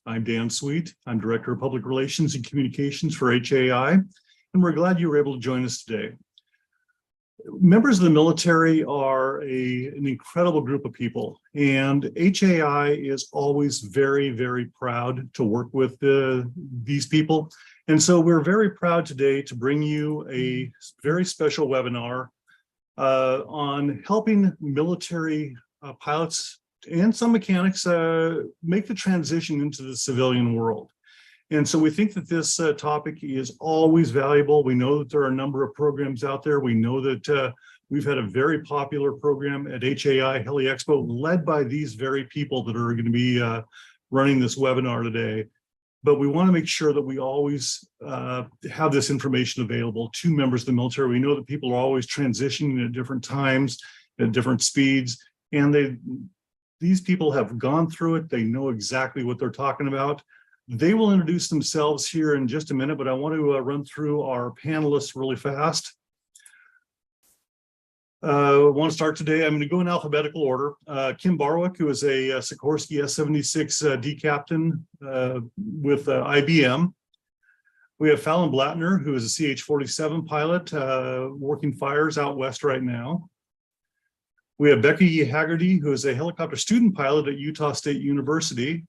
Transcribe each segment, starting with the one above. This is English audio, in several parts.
I'm Dan.sweet. I'm Director of Public Relations and Communications for HAI, and we're glad you were able to join us today. Members of the military are an incredible group of people, and HAI is always very, very proud to work with these people. And so we're very proud today to bring you a very special webinar on helping military pilots and some mechanics make the transition into the civilian world. And so we think that this topic is always valuable. We know that there are a number of programs out there. We know that we've had a very popular program at HAI Heli Expo led by these very people that are going to be running this webinar today. But we want to make sure that we always have this information available to members of the military. We know that people are always transitioning at different times, at different speeds, and these people have gone through it. They know exactly what they're talking about. They will introduce themselves here in just a minute, but I want to run through our panelists really fast. I want to start today. I'm going to go in alphabetical order. Kim Barwick, who is a Sikorsky S-76 D captain with IBM. We have Fallon Blattner, who is a CH-47 pilot working fires out west right now. We have Becky Haggerty, who is a helicopter student pilot at Utah State University.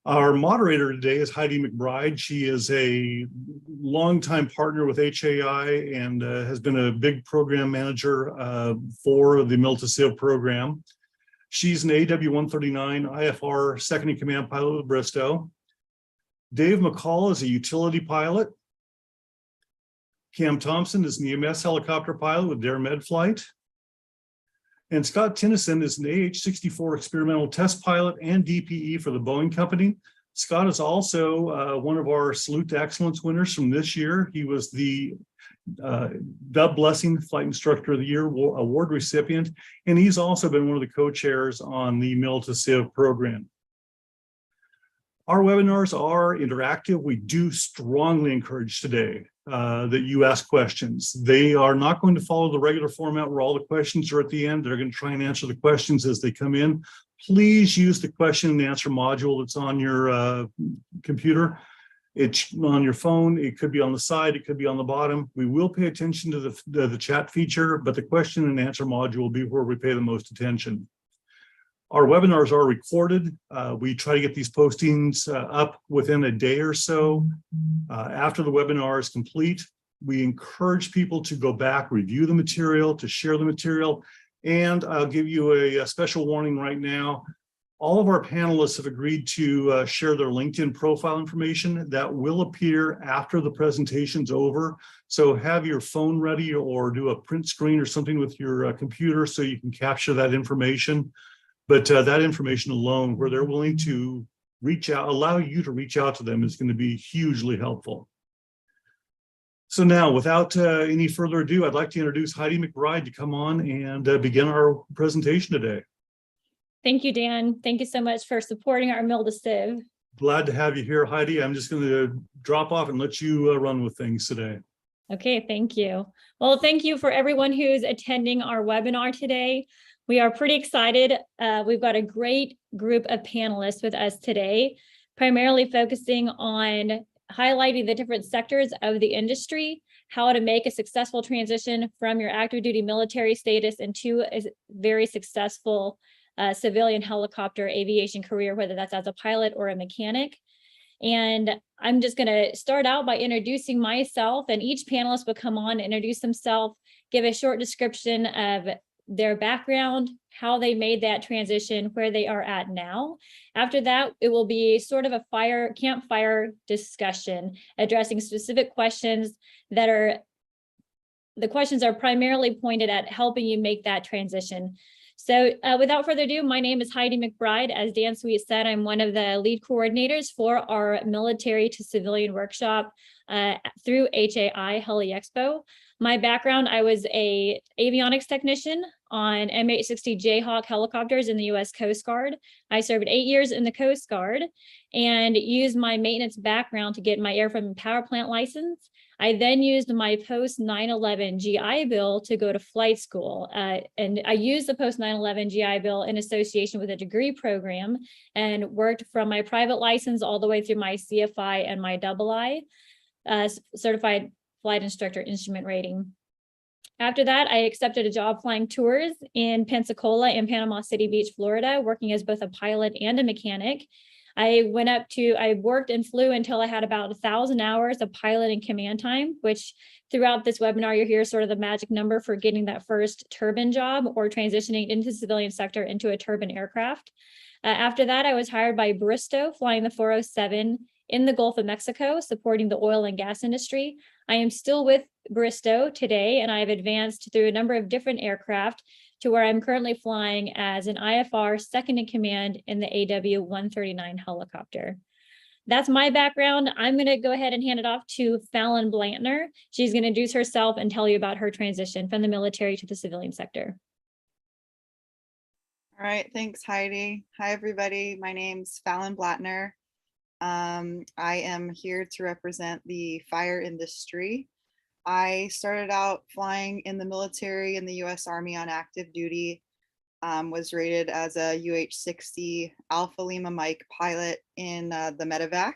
Our moderator today is Heidi McBride. She is a longtime partner with HAI and has been a big program manager for the Mil2Civ program. She's an AW-139 IFR second in command pilot with Bristow. Dave McCall is a utility pilot. Cam Thompson is an EMS helicopter pilot with Dare Med Flight. And Scott Tennyson is an AH-64 experimental test pilot and DPE for the Boeing Company. Scott is also one of our Salute to Excellence winners from this year. He was the Dub Blessing Flight Instructor of the Year award recipient, and he's also been one of the co-chairs on the Mil2Civ program. Our webinars are interactive. We do strongly encourage today that you ask questions. They are not going to follow the regular format where all the questions are at the end. They're going to try and answer the questions as they come in. Please use the question and answer module that's on your computer. It's on your phone. It could be on the side. It could be on the bottom. We will pay attention to the chat feature, but the question and answer module will be where we pay the most attention. Our webinars are recorded. We try to get these postings up within a day or so. After the webinar is complete, we encourage people to go back, review the material, to share the material. And I'll give you a special warning right now. All of our panelists have agreed to share their LinkedIn profile information that will appear after the presentation's over. So have your phone ready or do a print screen or something with your computer so you can capture that information. But that information alone, where they're willing to reach out, allow you to reach out to them, is going to be hugely helpful. So now, without any further ado, I'd like to introduce Heidi McBride to come on and begin our presentation today. Thank you, Dan. Thank you so much for supporting our Mil2Civ. Glad to have you here, Heidi. I'm just going to drop off and let you run with things today. Okay, thank you. Well, thank you for everyone who's attending our webinar today. We are pretty excited. We've got a great group of panelists with us today, primarily focusing on highlighting the different sectors of the industry, how to make a successful transition from your active duty military status into a very successful civilian helicopter aviation career, whether that's as a pilot or a mechanic. And I'm just going to start out by introducing myself, and each panelist will come on, introduce themselves, give a short description of their background, how they made that transition, where they are at now. After that, it will be sort of a campfire discussion addressing specific questions that the questions are primarily pointed at helping you make that transition. So without further ado, my name is Heidi McBride. As Dan Sweet said, I'm one of the lead coordinators for our military to civilian workshop through HAI Heli Expo. My background, I was an avionics technician on MH-60 Jayhawk helicopters in the U.S. Coast Guard. I served 8 years in the Coast Guard and used my maintenance background to get my airframe and power plant license. I then used my post 9/11 GI Bill to go to flight school. And I used the post 9/11 GI Bill in association with a degree program and worked from my private license all the way through my CFI and my II, certified flight instructor instrument rating. After that, I accepted a job flying tours in Pensacola and Panama City Beach, Florida, working as both a pilot and a mechanic. I worked and flew until I had about 1,000 hours of pilot and command time, which throughout this webinar, you'll hear sort of the magic number for getting that first turbine job or transitioning into the civilian sector into a turbine aircraft. After that, I was hired by Bristow, flying the 407 in the Gulf of Mexico, supporting the oil and gas industry. I am still with Bristow today, and I've advanced through a number of different aircraft to where I'm currently flying as an IFR second in command in the AW-139 helicopter. That's my background. I'm going to go ahead and hand it off to Fallon Blantner. She's going to introduce herself and tell you about her transition from the military to the civilian sector. All right, thanks, Heidi. Hi, everybody. My name's Fallon Blattner. I am here to represent the fire industry. I started out flying in the military in the U.S. Army on active duty, was rated as a UH-60 Alpha Lima Mike pilot in the medevac.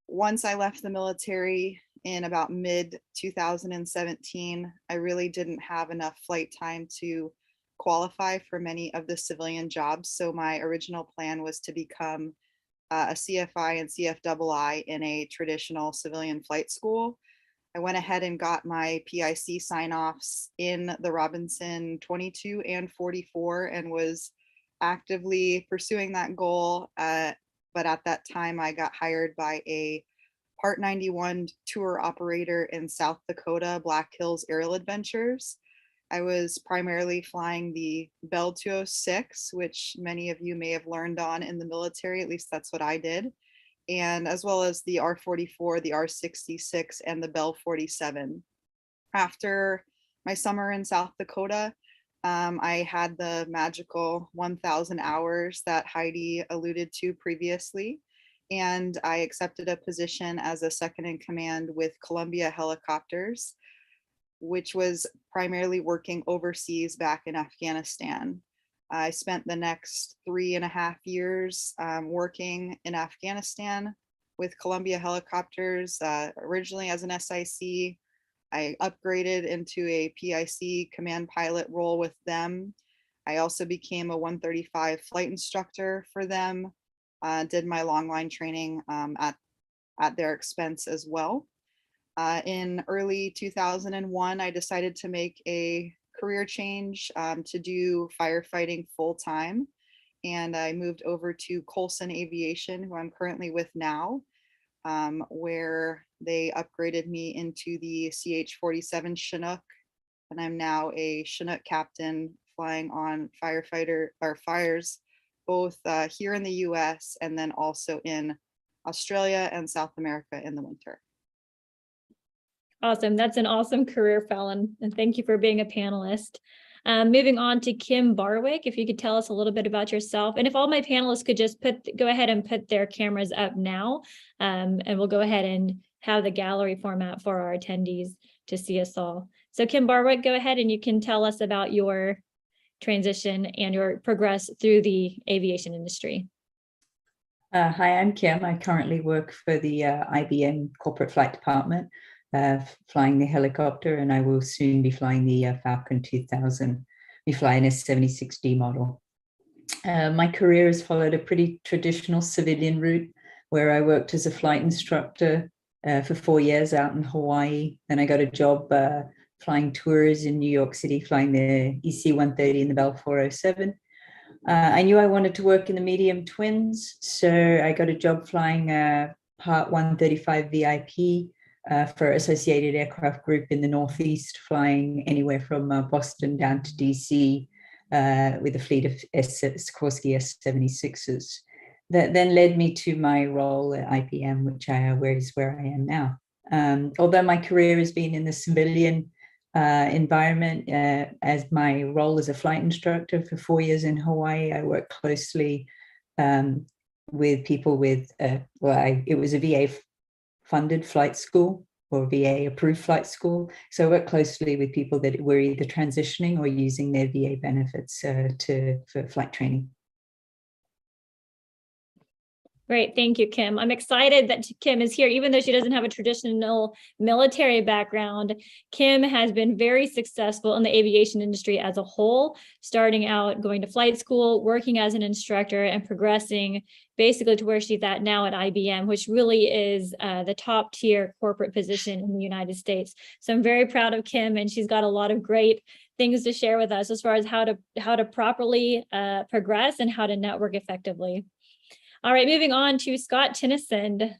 Once I left the military in about mid-2017, I really didn't have enough flight time to qualify for many of the civilian jobs. So my original plan was to become a CFI and CFII in a traditional civilian flight school. I went ahead and got my PIC sign-offs in the Robinson 22 and 44 and was actively pursuing that goal. But at that time, I got hired by a Part 91 tour operator in South Dakota, Black Hills Aerial Adventures. I was primarily flying the Bell 206, which many of you may have learned on in the military, at least that's what I did, and as well as the R-44, the R-66, and the Bell 47. After my summer in South Dakota, I had the magical 1,000 hours that Heidi alluded to previously, and I accepted a position as a second in command with Columbia Helicopters, which was primarily working overseas back in Afghanistan. I spent the next 3.5 years working in Afghanistan with Columbia Helicopters, originally as an SIC. I upgraded into a PIC command pilot role with them. I also became a 135 flight instructor for them, did my long line training at their expense as well. In early 2001, I decided to make a career change to do firefighting full time. And I moved over to Colson Aviation, who I'm currently with now, where they upgraded me into the CH-47 Chinook. And I'm now a Chinook captain flying on fires, both here in the US and then also in Australia and South America in the winter. Awesome. That's an awesome career, Fallon. And thank you for being a panelist. Moving on to Kim Barwick, if you could tell us a little bit about yourself. And if all my panelists could just go ahead and put their cameras up now, and we'll go ahead and have the gallery format for our attendees to see us all. So Kim Barwick, go ahead and you can tell us about your transition and your progress through the aviation industry. Hi, I'm Kim. I currently work for the IBM Corporate Flight Department, flying the helicopter, and I will soon be flying the Falcon 2000. We fly in a 76D model. My career has followed a pretty traditional civilian route, where I worked as a flight instructor for 4 years out in Hawaii. Then I got a job flying tours in New York City, flying the EC-130 and the Bell 407. I knew I wanted to work in the medium twins, so I got a job flying Part 135 VIP for Associated Aircraft Group in the Northeast, flying anywhere from Boston down to DC with a fleet of Sikorsky S-76s. That then led me to my role at IBM, where I am now. Although my career has been in the civilian environment, as my role as a flight instructor for 4 years in Hawaii, I worked closely with people with, it was a VA funded flight school or VA approved flight school. So I work closely with people that were either transitioning or using their VA benefits for flight training. Great, thank you, Kim. I'm excited that Kim is here, even though she doesn't have a traditional military background. Kim has been very successful in the aviation industry as a whole, starting out going to flight school, working as an instructor, and progressing basically to where she's at now at IBM, which really is the top tier corporate position in the United States. So I'm very proud of Kim, and she's got a lot of great things to share with us as far as how to properly progress and how to network effectively. All right, moving on to Scott Tennyson.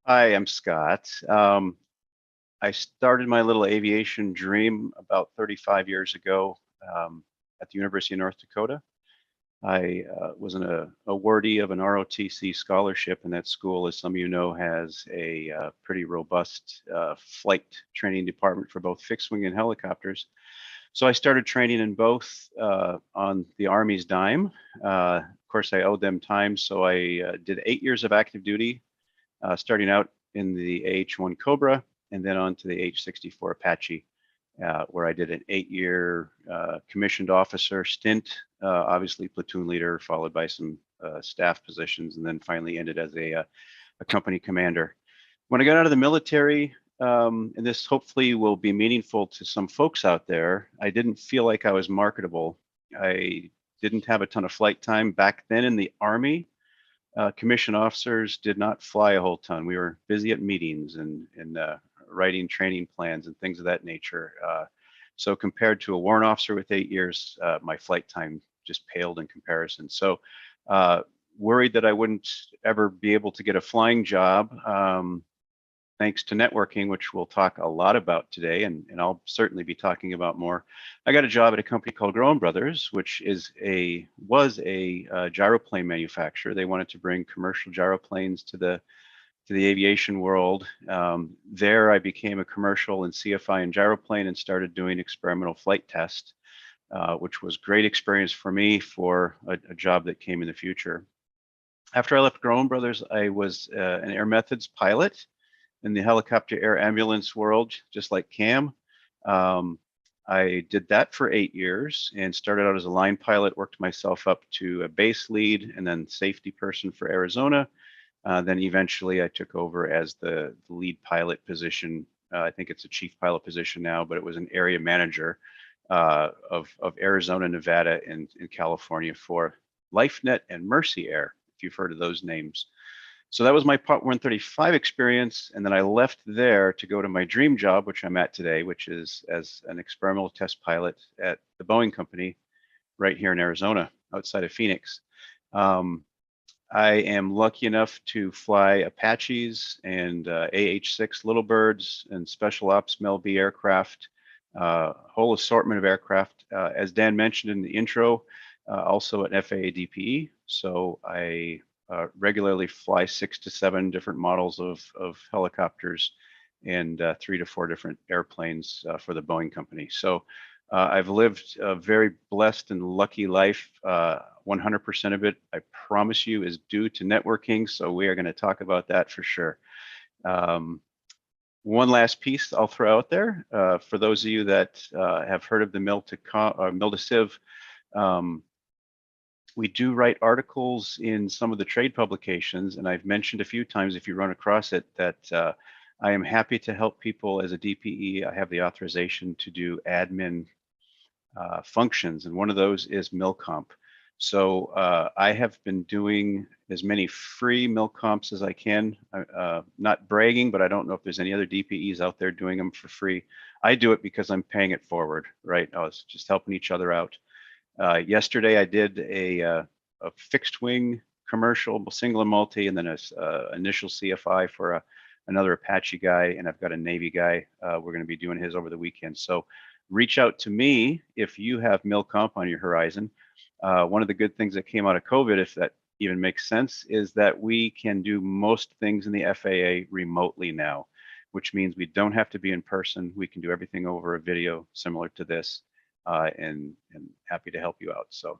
Hi, I'm Scott. I started my little aviation dream about 35 years ago at the University of North Dakota. I was an awardee of an ROTC scholarship, and that school, as some of you know, has a pretty robust flight training department for both fixed wing and helicopters. So I started training in both on the Army's dime. Of course, I owed them time, so I did 8 years of active duty, starting out in the AH-1 Cobra and then on to the H-64 Apache, where I did an 8-year commissioned officer stint, obviously platoon leader, followed by some staff positions, and then finally ended as a company commander. When I got out of the military, and this hopefully will be meaningful to some folks out there, I didn't feel like I was marketable. I didn't have a ton of flight time. Back then in the Army, commissioned officers did not fly a whole ton. We were busy at meetings and writing training plans and things of that nature. So compared to a warrant officer with 8 years, my flight time just paled in comparison. So worried that I wouldn't ever be able to get a flying job. Thanks to networking, which we'll talk a lot about today, and I'll certainly be talking about more. I got a job at a company called Groen Brothers, which was a gyroplane manufacturer. They wanted to bring commercial gyroplanes to the aviation world. There, I became a commercial and CFI and gyroplane and started doing experimental flight tests, which was great experience for me for a job that came in the future. After I left Groen Brothers, I was an air methods pilot in the helicopter air ambulance world, just like Cam. I did that for 8 years and started out as a line pilot, worked myself up to a base lead and then safety person for Arizona. Then eventually I took over as the lead pilot position. I think it's a chief pilot position now, but it was an area manager of Arizona, Nevada, and California for LifeNet and Mercy Air, if you've heard of those names. So that was my Part 135 experience, and then I left there to go to my dream job, which I'm at today, which is as an experimental test pilot at the Boeing company right here in Arizona, outside of Phoenix. I am lucky enough to fly Apaches and AH-6 Little Birds and Special Ops Mil2Civ aircraft, whole assortment of aircraft. As Dan mentioned in the intro, also an FAA DPE. So I regularly fly 6 to 7 different models of helicopters and 3 to 4 different airplanes for the Boeing company. So I've lived a very blessed and lucky life. 100% of it, I promise you, is due to networking. So we are going to talk about that for sure. One last piece I'll throw out there for those of you that have heard of the Mil2Civ. We do write articles in some of the trade publications, and I've mentioned a few times, if you run across it, that I am happy to help people as a DPE. I have the authorization to do admin functions, and one of those is MilComp. So I have been doing as many free MilComps as I can. Not bragging, but I don't know if there's any other DPEs out there doing them for free. I do it because I'm paying it forward, right? I was just helping each other out. Yesterday, I did a fixed wing commercial, single and multi, and then a initial CFI for another Apache guy, and I've got a Navy guy. We're going to be doing his over the weekend. So reach out to me if you have MilComp on your horizon. One of the good things that came out of COVID, if that even makes sense, is that we can do most things in the FAA remotely now, which means we don't have to be in person. We can do everything over a video similar to this. And happy to help you out. So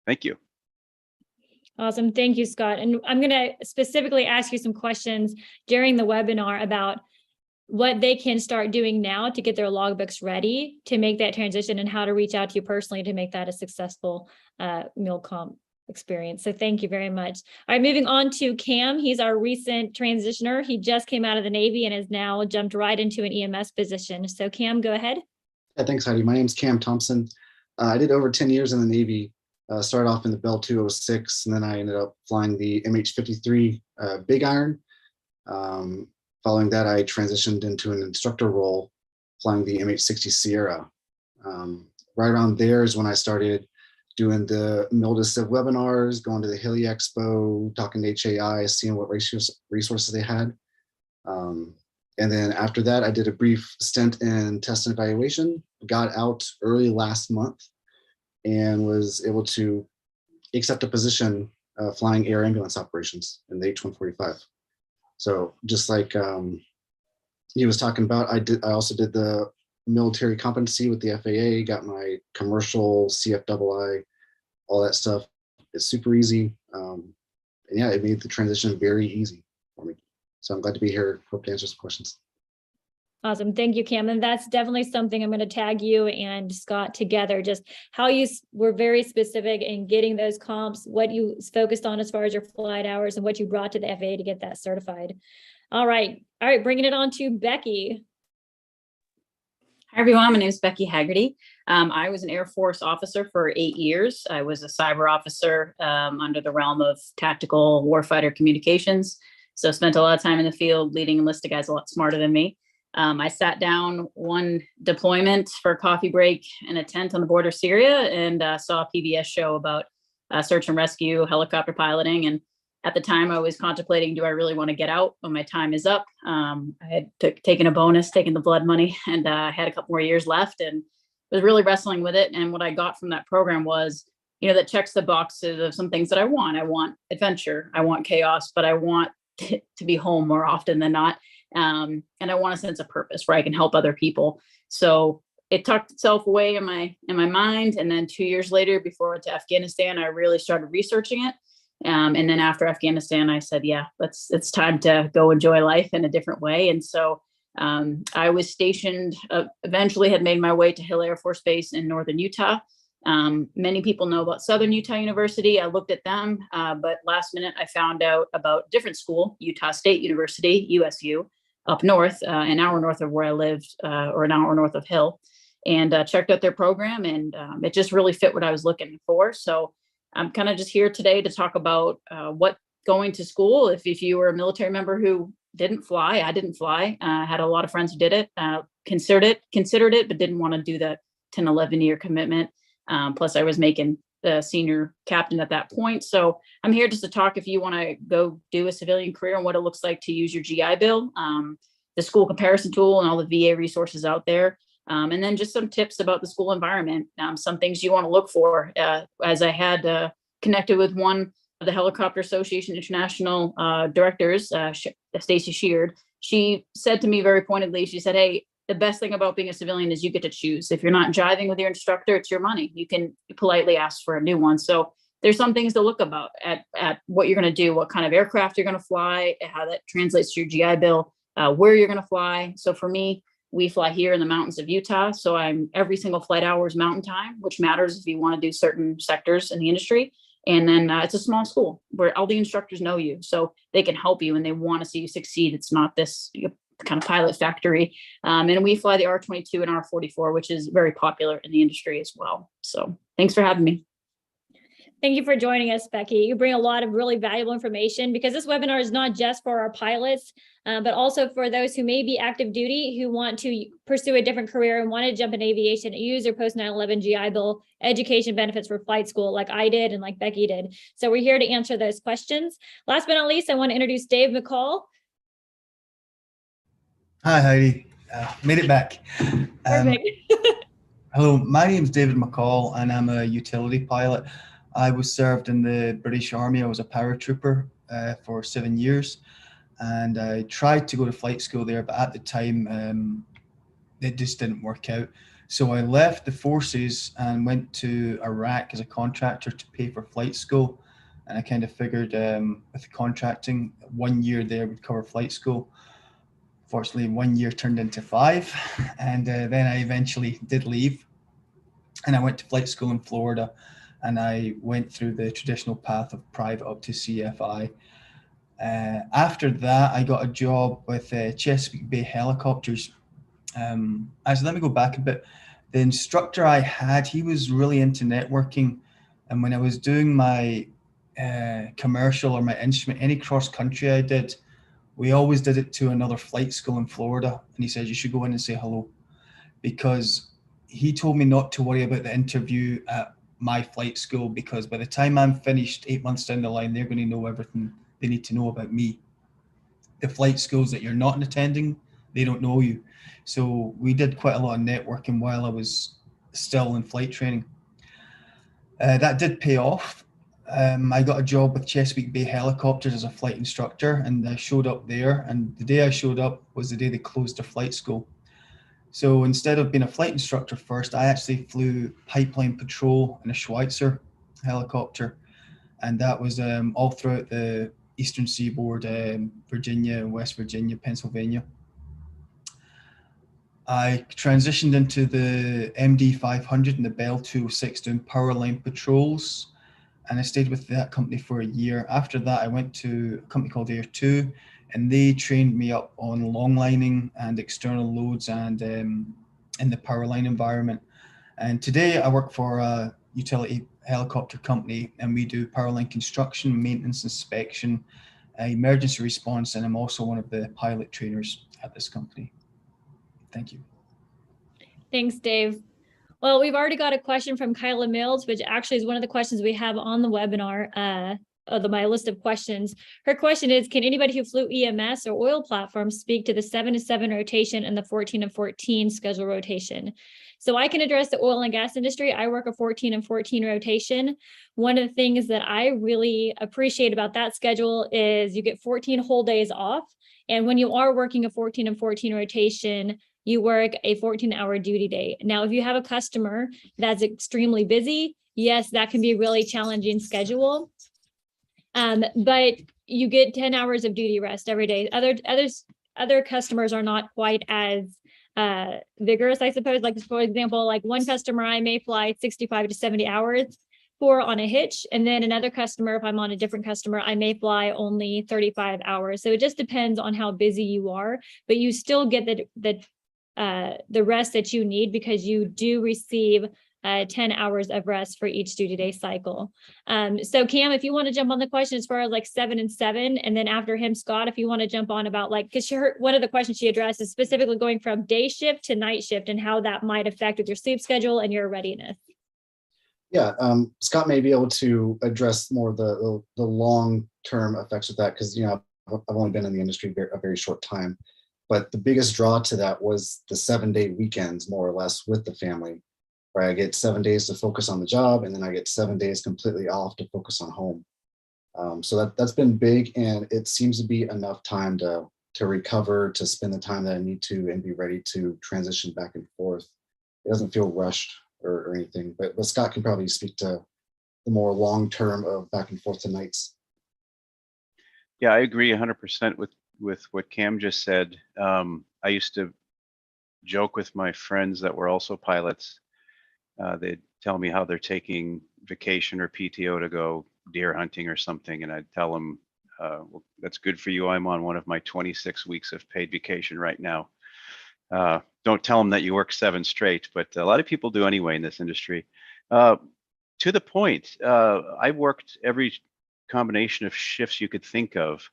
thank you. Awesome. Thank you, Scott. And I'm going to specifically ask you some questions during the webinar about what they can start doing now to get their logbooks ready to make that transition, and how to reach out to you personally to make that a successful MilComp experience. So thank you very much. All right, moving on to Cam. He's our recent transitioner. He just came out of the Navy and has now jumped right into an EMS position. So Cam, go ahead. Yeah, thanks, Heidi. My name's Cam Thompson. I did over 10 years in the Navy. Started off in the Bell 206, and then I ended up flying the MH-53 Big Iron. Following that, I transitioned into an instructor role flying the MH-60 Sierra. Right around there is when I started doing the Mil2Civ webinars, going to the Hilly Expo, talking to HAI, seeing what resources they had. And then after that, I did a brief stint in test and evaluation, got out early last month, and was able to accept a position flying air ambulance operations in the H-145. So just like he was talking about, I also did the military competency with the FAA, got my commercial CFII, all that stuff. It's super easy. And yeah, it made the transition very easy for me. So I'm glad to be here. Hope to answer some questions. Awesome. Thank you, Cam. And that's definitely something I'm going to tag you and Scott together, just how you were very specific in getting those comps, what you focused on as far as your flight hours, and what you brought to the FAA to get that certified. All right. Bringing it on to Becky. Hi, everyone. My name is Becky Haggerty. I was an Air Force officer for 8 years. I was a cyber officer under the realm of tactical warfighter communications. So spent a lot of time in the field leading enlisted guys a lot smarter than me. I sat down one deployment for a coffee break in a tent on the border of Syria, and saw a PBS show about search and rescue, helicopter piloting. And at the time I was contemplating, do I really want to get out when my time is up? I had taken a bonus, taken the blood money, and I had a couple more years left and was really wrestling with it. And what I got from that program was, that checks the boxes of some things that I want. I want adventure, I want chaos, but I want to be home more often than not. And I want a sense of purpose where I can help other people. So it tucked itself away in my mind. And then 2 years later, before I went to Afghanistan, I really started researching it. And then after Afghanistan, I said, yeah, it's time to go enjoy life in a different way. And so I was stationed, eventually had made my way to Hill Air Force Base in northern Utah. Many people know about Southern Utah University. I looked at them, but last minute I found out about a different school, Utah State University, USU, up north, an hour north of where I lived, or an hour north of Hill, and checked out their program, and it just really fit what I was looking for. So I'm kind of just here today to talk about what going to school, if you were a military member who didn't fly, I didn't fly, had a lot of friends who did it, considered it, but didn't want to do that 10, 11-year commitment. Plus I was making the senior captain at that point. So I'm here just to talk if you want to go do a civilian career and what it looks like to use your GI Bill, the school comparison tool and all the VA resources out there. And then just some tips about the school environment, some things you want to look for. As I had connected with one of the Helicopter Association International directors, Stacy Sheard, she said to me very pointedly, she said, hey, the best thing about being a civilian is you get to choose. If you're not jiving with your instructor, it's your money. You can politely ask for a new one. So there's some things to look about at what you're going to do, what kind of aircraft you're going to fly, how that translates to your GI Bill, where you're going to fly. So for me, we fly here in the mountains of Utah. So every single flight hour is mountain time, which matters if you want to do certain sectors in the industry. And then it's a small school where all the instructors know you, so they can help you and they want to see you succeed. It's not this kind of pilot factory. And we fly the R-22 and R-44, which is very popular in the industry as well. So thanks for having me. Thank you for joining us, Becky. You bring a lot of really valuable information, because this webinar is not just for our pilots, but also for those who may be active duty, who want to pursue a different career and want to jump in aviation, use their post 9/11 GI Bill education benefits for flight school, like I did and like Becky did. So we're here to answer those questions. Last but not least, I want to introduce Dave McCall. Hi, Heidi. Made it back. Perfect. Hello, my name is David McCall, and I'm a utility pilot. I was served in the British Army. I was a paratrooper for 7 years, and I tried to go to flight school there, but at the time it just didn't work out. So I left the forces and went to Iraq as a contractor to pay for flight school. And I kind of figured with the contracting, 1 year there would cover flight school. Fortunately, 1 year turned into 5. And then I eventually did leave. And I went to flight school in Florida. And I went through the traditional path of private up to CFI. After that, I got a job with Chesapeake Bay Helicopters. Actually, let me go back a bit. The instructor I had, he was really into networking. And when I was doing my commercial or my instrument, any cross country I did, we always did it to another flight school in Florida. And he said, you should go in and say hello. Because he told me not to worry about the interview at my flight school, because by the time I'm finished 8 months down the line, they're going to know everything they need to know about me. The flight schools that you're not attending, they don't know you. So we did quite a lot of networking while I was still in flight training. That did pay off. I got a job with Chesapeake Bay Helicopters as a flight instructor, and I showed up there. And the day I showed up was the day they closed their flight school. So instead of being a flight instructor first, I actually flew pipeline patrol in a Schweitzer helicopter. And that was all throughout the Eastern Seaboard, Virginia, West Virginia, Pennsylvania. I transitioned into the MD 500 and the Bell 206 doing power line patrols. And I stayed with that company for a year. After that, I went to a company called Air 2, and they trained me up on long lining and external loads and in the power line environment. And today I work for a utility helicopter company, and we do power line construction, maintenance, inspection, emergency response, and I'm also one of the pilot trainers at this company. Thank you. Thanks, Dave. Well, we've already got a question from Kyla Mills, which actually is one of the questions we have on the webinar, my list of questions. Her question is, can anybody who flew EMS or oil platforms speak to the 7-7 rotation and the 14-14 schedule rotation? So I can address the oil and gas industry. I work a 14-14 rotation. One of the things that I really appreciate about that schedule is you get 14 whole days off. And when you are working a 14-14 rotation, you work a 14-hour duty day. Now, if you have a customer that's extremely busy, yes, that can be a really challenging schedule. But you get 10 hours of duty rest every day. Other customers are not quite as vigorous, I suppose. Like, for example, like one customer I may fly 65 to 70 hours for on a hitch. And then another customer, if I'm on a different customer, I may fly only 35 hours. So it just depends on how busy you are, but you still get the rest that you need, because you do receive 10 hours of rest for each duty day cycle. So Cam, if you want to jump on the question as far as like 7 and 7, and then after him, Scott, if you want to jump on about like, because one of the questions she addressed is specifically going from day shift to night shift and how that might affect with your sleep schedule and your readiness. Yeah, Scott may be able to address more of the long-term effects of that, because I've only been in the industry a very short time. But the biggest draw to that was the 7-day weekends, more or less, with the family, where I get 7 days to focus on the job, and then I get 7 days completely off to focus on home. So that's been big, and it seems to be enough time to recover, to spend the time that I need to, and be ready to transition back and forth. It doesn't feel rushed or anything, but Scott can probably speak to the more long-term of back and forth to nights. Yeah, I agree 100% with what Cam just said. I used to joke with my friends that were also pilots. They'd tell me how they're taking vacation or PTO to go deer hunting or something, and I'd tell them, well, that's good for you. I'm on one of my 26 weeks of paid vacation right now. Don't tell them that you work 7 straight, but a lot of people do anyway in this industry. To the point, I worked every combination of shifts you could think of.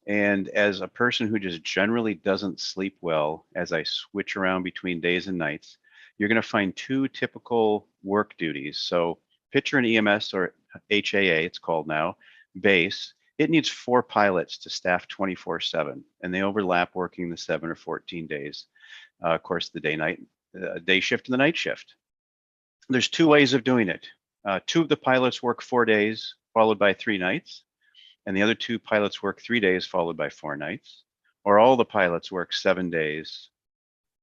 And as a person who just generally doesn't sleep well, as I switch around between days and nights, you're going to find 2 typical work duties. So picture an EMS or HAA, it's called now, base. It needs 4 pilots to staff 24/7, and they overlap working the 7 or 14 days. Of course, the day shift and the night shift. There's 2 ways of doing it. 2 of the pilots work 4 days, followed by 3 nights, and the other 2 pilots work 3 days, followed by 4 nights, or all the pilots work 7 days,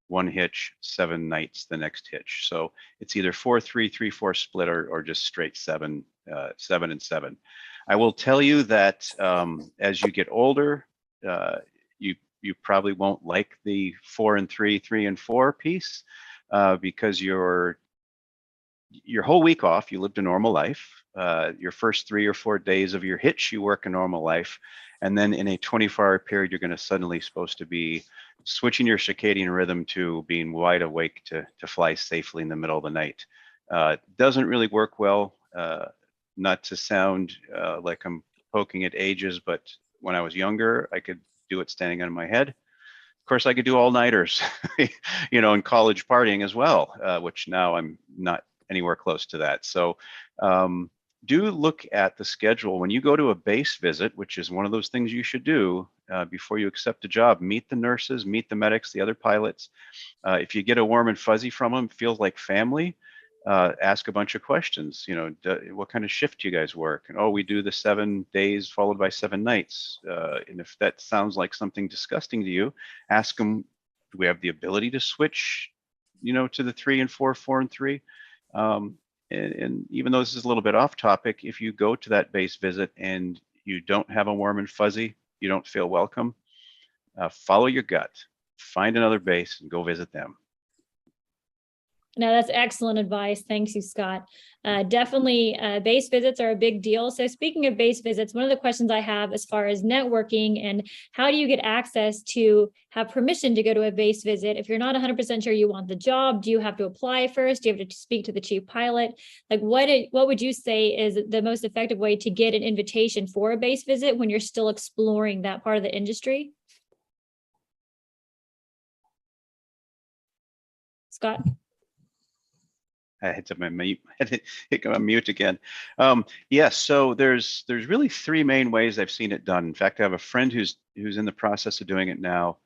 1 hitch, 7 nights, the next hitch. So it's either 4-3, 3-4 split, or just straight 7 and 7. I will tell you that as you get older, you probably won't like the 4 and 3, 3 and 4 piece because your whole week off, you lived a normal life. Your first 3 or 4 days of your hitch, you work a normal life. And then in a 24-hour period, you're going to suddenly supposed to be switching your circadian rhythm to being wide awake to fly safely in the middle of the night. Doesn't really work well. Not to sound like I'm poking at ages, but when I was younger, I could do it standing on my head. Of course, I could do all-nighters, in college partying as well, which now I'm not anywhere close to that. So do look at the schedule. When you go to a base visit, which is one of those things you should do before you accept a job, meet the nurses, meet the medics, the other pilots. If you get a warm and fuzzy from them, feels like family. Ask a bunch of questions. What kind of shift do you guys work? And we do the 7 days followed by 7 nights. And if that sounds like something disgusting to you, ask them, do we have the ability to switch, to the 3 and 4, 4 and 3? And even though this is a little bit off topic, if you go to that base visit and you don't have a warm and fuzzy, you don't feel welcome, follow your gut, find another base and go visit them. No, that's excellent advice. Thanks you, Scott. Definitely base visits are a big deal. So speaking of base visits, one of the questions I have as far as networking and how do you get access to have permission to go to a base visit? If you're not 100% sure you want the job, do you have to apply first? Do you have to speak to the chief pilot? Like what would you say is the most effective way to get an invitation for a base visit when you're still exploring that part of the industry? Scott? I had to hit on mute again. Yes, so there's really 3 main ways I've seen it done. In fact, I have a friend who's in the process of doing it now.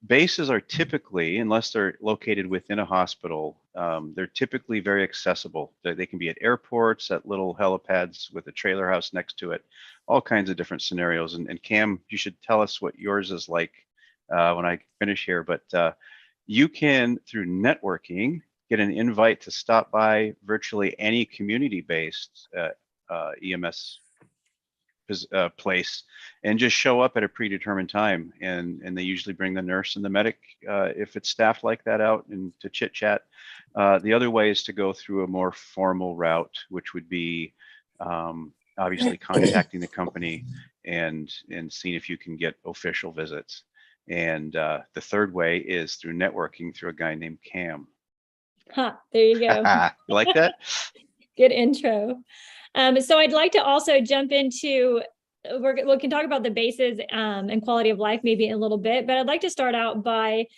Bases are typically, unless they're located within a hospital, they're typically very accessible. They can be at airports, at little helipads with a trailer house next to it, all kinds of different scenarios. And Cam, you should tell us what yours is like when I finish here. But you can, through networking, get an invite to stop by virtually any community-based EMS place and just show up at a predetermined time. And they usually bring the nurse and the medic, if it's staffed like that, out and to chit chat. The other way is to go through a more formal route, which would be obviously contacting the company and seeing if you can get official visits. And the third way is through networking through a guy named Cam. There you go. You like that? Good intro. So I'd like to also jump into, we can talk about the bases and quality of life maybe in a little bit, but I'd like to start out by,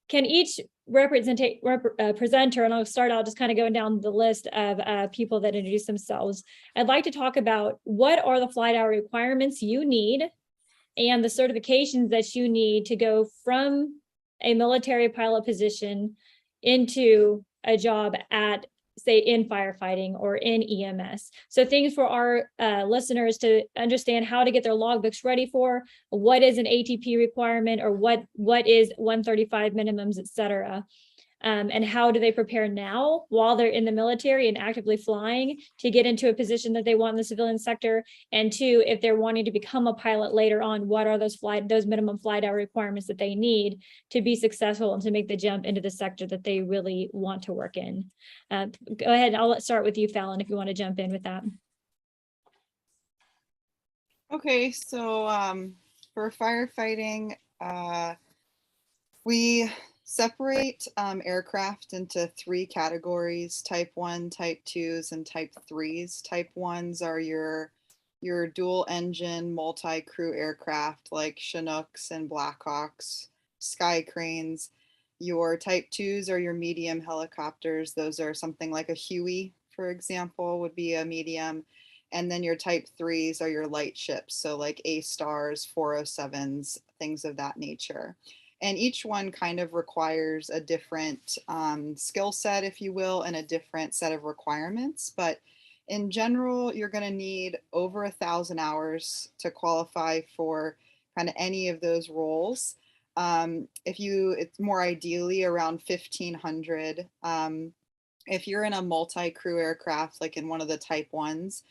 can each presenter, and I'll start out just kind of going down the list of people that introduce themselves. I'd like to talk about what are the flight hour requirements you need and the certifications that you need to go from a military pilot position into a job at, say, in firefighting or in EMS. So things for our listeners to understand how to get their logbooks ready for, what is an ATP requirement, or what is 135 minimums, et cetera. And how do they prepare now while they're in the military and actively flying to get into a position that they want in the civilian sector? And 2, if they're wanting to become a pilot later on, what are those minimum flight hour requirements that they need to be successful and to make the jump into the sector that they really want to work in? Go ahead. I'll start with you, Fallon, if you want to jump in with that. Okay, so for firefighting, we separate aircraft into 3 categories: type 1, type 2s, and type 3s. Type 1s are your dual engine multi-crew aircraft like Chinooks and Blackhawks, Sky Cranes. Your type 2s are your medium helicopters. Those are something like a Huey, for example, would be a medium. And then your type 3s are your light ships, so like A-Stars, 407s, things of that nature. And each one kind of requires a different skill set, if you will, and a different set of requirements. But in general, you're going to need over 1,000 hours to qualify for kind of any of those roles. It's more ideally around 1,500. If you're in a multi-crew aircraft, like in one of the type 1s,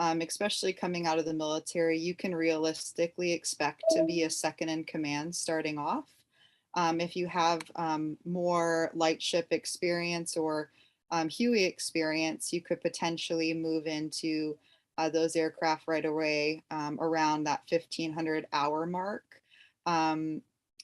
especially coming out of the military, you can realistically expect to be a second in command starting off. If you have more light ship experience or Huey experience, you could potentially move into those aircraft right away around that 1,500 hour mark,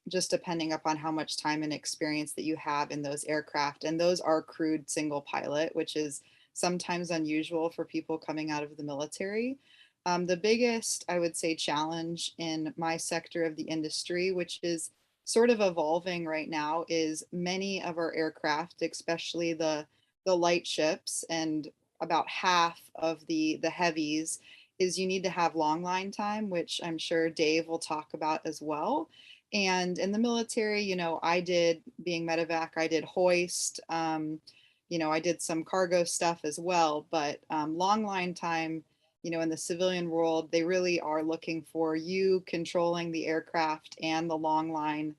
just depending upon how much time and experience that you have in those aircraft. And those are crewed single pilot, which is sometimes unusual for people coming out of the military. The biggest, I would say, challenge in my sector of the industry, which is sort of evolving right now, is many of our aircraft, especially the light ships and about half of the heavies, is you need to have long line time, which I'm sure Dave will talk about as well. And in the military, you know, I did, being medevac, I did hoist, you know, I did some cargo stuff as well, but long line time, you know, in the civilian world, they really are looking for you controlling the aircraft and the long line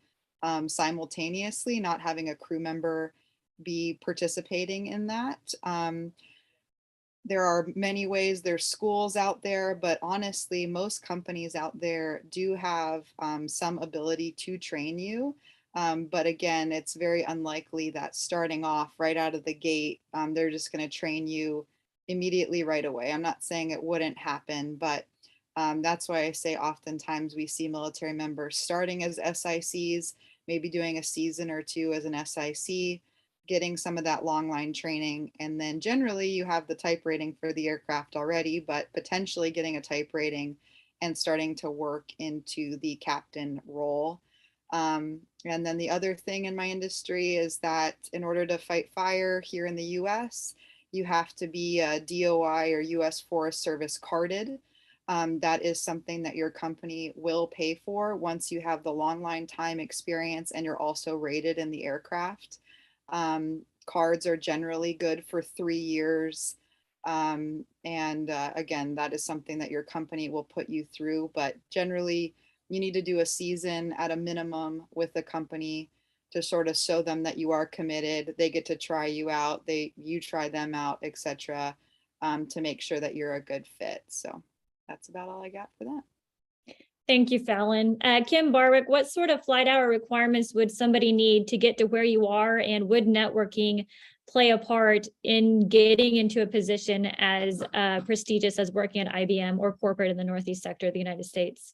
simultaneously, not having a crew member be participating in that. There are many ways, there's schools out there, but honestly, most companies out there do have some ability to train you. But again, it's very unlikely that starting off right out of the gate, they're just going to train you immediately right away. I'm not saying it wouldn't happen, but that's why I say oftentimes we see military members starting as SICs, maybe doing a season or two as an SIC, getting some of that long line training. And then generally you have the type rating for the aircraft already, but potentially getting a type rating and starting to work into the captain role. And then the other thing in my industry is that in order to fight fire here in the US, you have to be a DOI or US Forest Service carded. That is something that your company will pay for once you have the long line time experience and you're also rated in the aircraft. Cards are generally good for 3 years. And again, that is something that your company will put you through, but generally you need to do a season at a minimum with the company to sort of show them that you are committed. They get to try you out, you try them out, etc., to make sure that you're a good fit. So that's about all I got for that. Thank you, Fallon. Kim Barwick, what sort of flight hour requirements would somebody need to get to where you are, and would networking play a part in getting into a position as prestigious as working at IBM or corporate in the Northeast sector of the United States?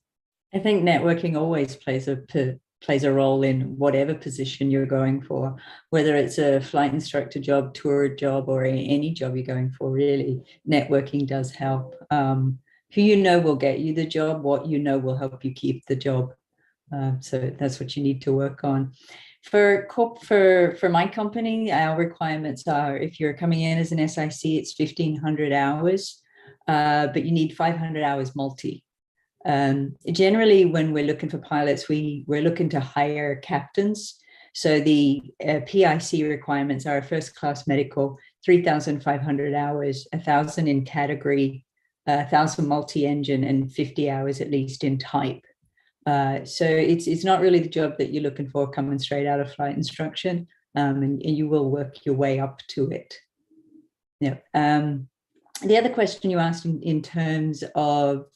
I think networking always plays a role in whatever position you're going for, whether it's a flight instructor job, tour job, or any job you're going for. Really, networking does help. Who you know will get you the job, what you know will help you keep the job. So that's what you need to work on. For my company, our requirements are, if you're coming in as an SIC, it's 1,500 hours, but you need 500 hours multi. Generally, when we're looking for pilots, we're looking to hire captains. So the PIC requirements are a first class medical, 3,500 hours, 1,000 in category, 1,000 multi-engine, and 50 hours at least in type. So it's not really the job that you're looking for coming straight out of flight instruction, and you will work your way up to it. Yeah. The other question you asked in terms of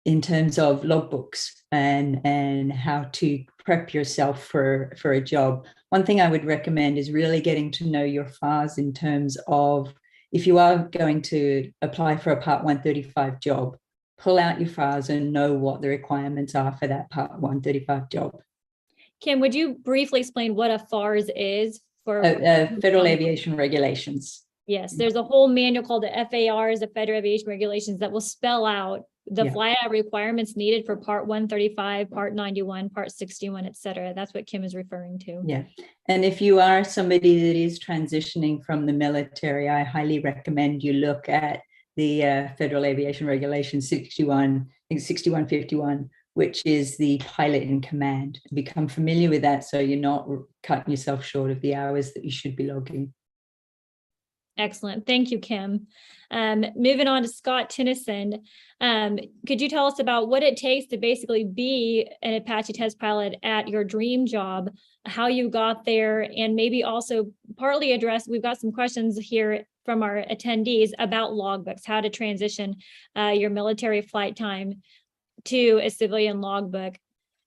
logbooks and how to prep yourself for a job. One thing I would recommend is really getting to know your FARs in terms of, if you are going to apply for a Part 135 job, pull out your FARs and know what the requirements are for that Part 135 job. Kim, would you briefly explain what a FARs is? For Federal Aviation Regulations. Yes, there's a whole manual called the FARs, the Federal Aviation Regulations, that will spell out the flight hour requirements needed for Part 135, Part 91, Part 61, et cetera. That's what Kim is referring to. Yeah. And if you are somebody that is transitioning from the military, I highly recommend you look at the Federal Aviation Regulation 6151, which is the pilot in command. Become familiar with that so you're not cutting yourself short of the hours that you should be logging. Excellent. Thank you, Kim. Moving on to Scott Tennyson. Could you tell us about what it takes to basically be an Apache test pilot at your dream job, how you got there, and maybe also partly address, we've got some questions here from our attendees about logbooks, how to transition your military flight time to a civilian logbook.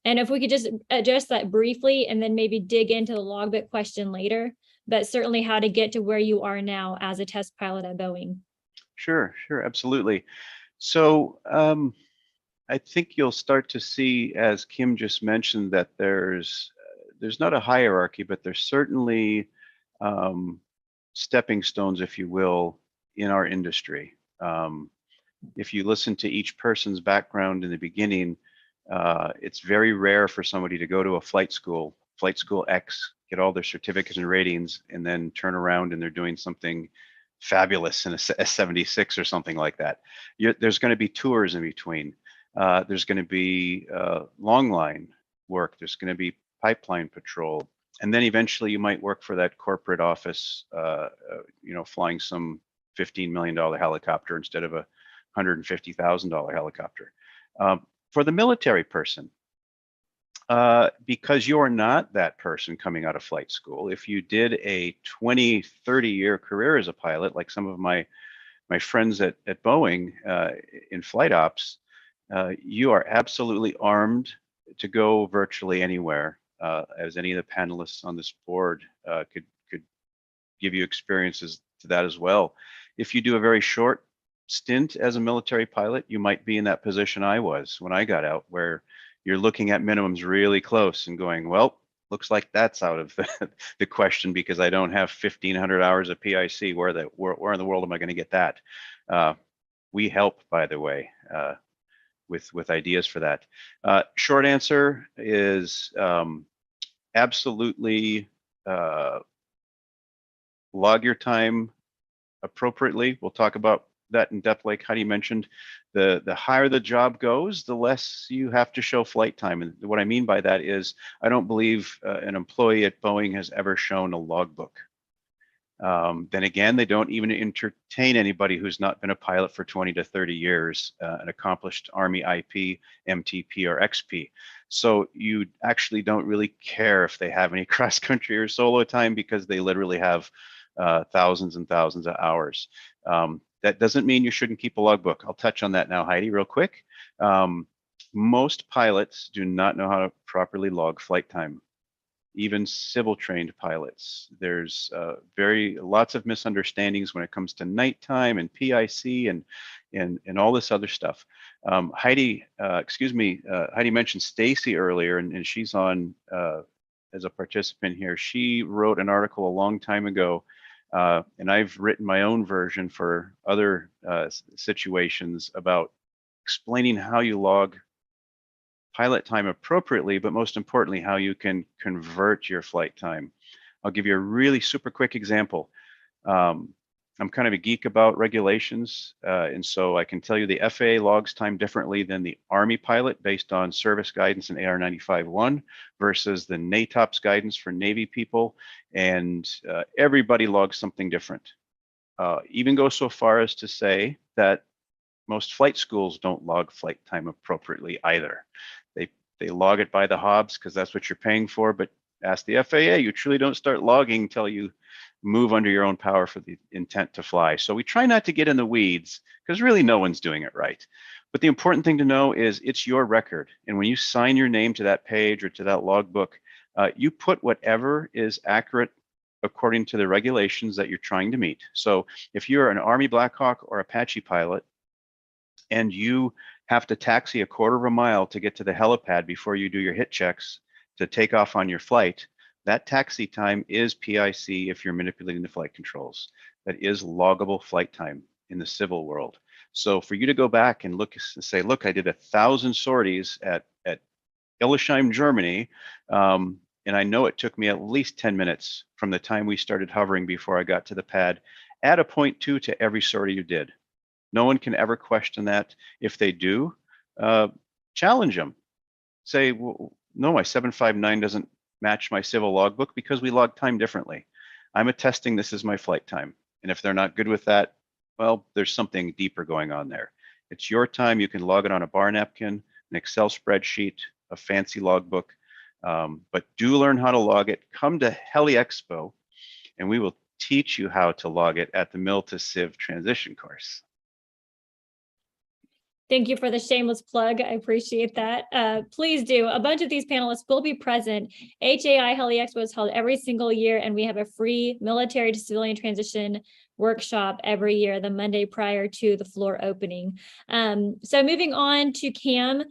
And if we could just address that briefly and then maybe dig into the logbook question later, but certainly how to get to where you are now as a test pilot at Boeing. Sure, absolutely. So I think you'll start to see, as Kim just mentioned, that there's not a hierarchy, but there's certainly stepping stones, if you will, in our industry. If you listen to each person's background in the beginning, it's very rare for somebody to go to a flight school X, get all their certificates and ratings, and then turn around and they're doing something fabulous in a S-76 or something like that. There's going to be tours in between. There's going to be long line work. There's going to be pipeline patrol. And then eventually you might work for that corporate office, flying some $15 million helicopter instead of a $150,000 helicopter. For the military person, because you're not that person coming out of flight school, if you did a 20, 30-year career as a pilot, like some of my friends at Boeing in flight ops, you are absolutely armed to go virtually anywhere, as any of the panelists on this board could give you experiences to that as well. If you do a very short stint as a military pilot, you might be in that position I was when I got out, where you're looking at minimums really close and going, well, looks like that's out of the question because I don't have 1,500 hours of PIC. Where in the world am I going to get that? We help, by the way, with ideas for that. Short answer is absolutely log your time appropriately. We'll talk about that in depth, like Heidi mentioned. The higher the job goes, the less you have to show flight time. And what I mean by that is, I don't believe an employee at Boeing has ever shown a logbook. Then again, they don't even entertain anybody who's not been a pilot for 20 to 30 years, an accomplished Army IP, MTP, or XP. So you actually don't really care if they have any cross country or solo time, because they literally have thousands and thousands of hours. That doesn't mean you shouldn't keep a logbook. I'll touch on that now, Heidi, real quick. Most pilots do not know how to properly log flight time. Even civil trained pilots. There's lots of misunderstandings when it comes to nighttime and PIC and all this other stuff. Heidi mentioned Stacy earlier, and she's on as a participant here. She wrote an article a long time ago, and I've written my own version for other situations about explaining how you log pilot time appropriately, but most importantly, how you can convert your flight time. I'll give you a really super quick example. I'm kind of a geek about regulations, and so I can tell you the FAA logs time differently than the Army pilot based on service guidance in AR 95-1 versus the NATOPS guidance for Navy people, and everybody logs something different. Even go so far as to say that most flight schools don't log flight time appropriately either. They log it by the hobs because that's what you're paying for, but ask the FAA, you truly don't start logging until you move under your own power for the intent to fly. So we try not to get in the weeds because really no one's doing it right. But the important thing to know is it's your record. And when you sign your name to that page or to that logbook, you put whatever is accurate according to the regulations that you're trying to meet. So if you're an Army Black Hawk or Apache pilot and you have to taxi a quarter of a mile to get to the helipad before you do your hit checks to take off on your flight, that taxi time is PIC if you're manipulating the flight controls. That is loggable flight time in the civil world. So for you to go back and look and say, look, I did 1,000 sorties at Illesheim, Germany, and I know it took me at least 10 minutes from the time we started hovering before I got to the pad, add a 0.2 to every sortie you did. No one can ever question that. If they do, challenge them. Say, well, no, my 759 doesn't match my civil logbook because we log time differently. I'm attesting this is my flight time. And if they're not good with that, well, there's something deeper going on there. It's your time. You can log it on a bar napkin, an Excel spreadsheet, a fancy logbook, but do learn how to log it. Come to Heli Expo and we will teach you how to log it at the Mil2Civ transition course. Thank you for the shameless plug. I appreciate that. Please do. A bunch of these panelists will be present. HAI Heli Expo is held every single year, and we have a free military to civilian transition workshop every year, the Monday prior to the floor opening. So moving on to Cam,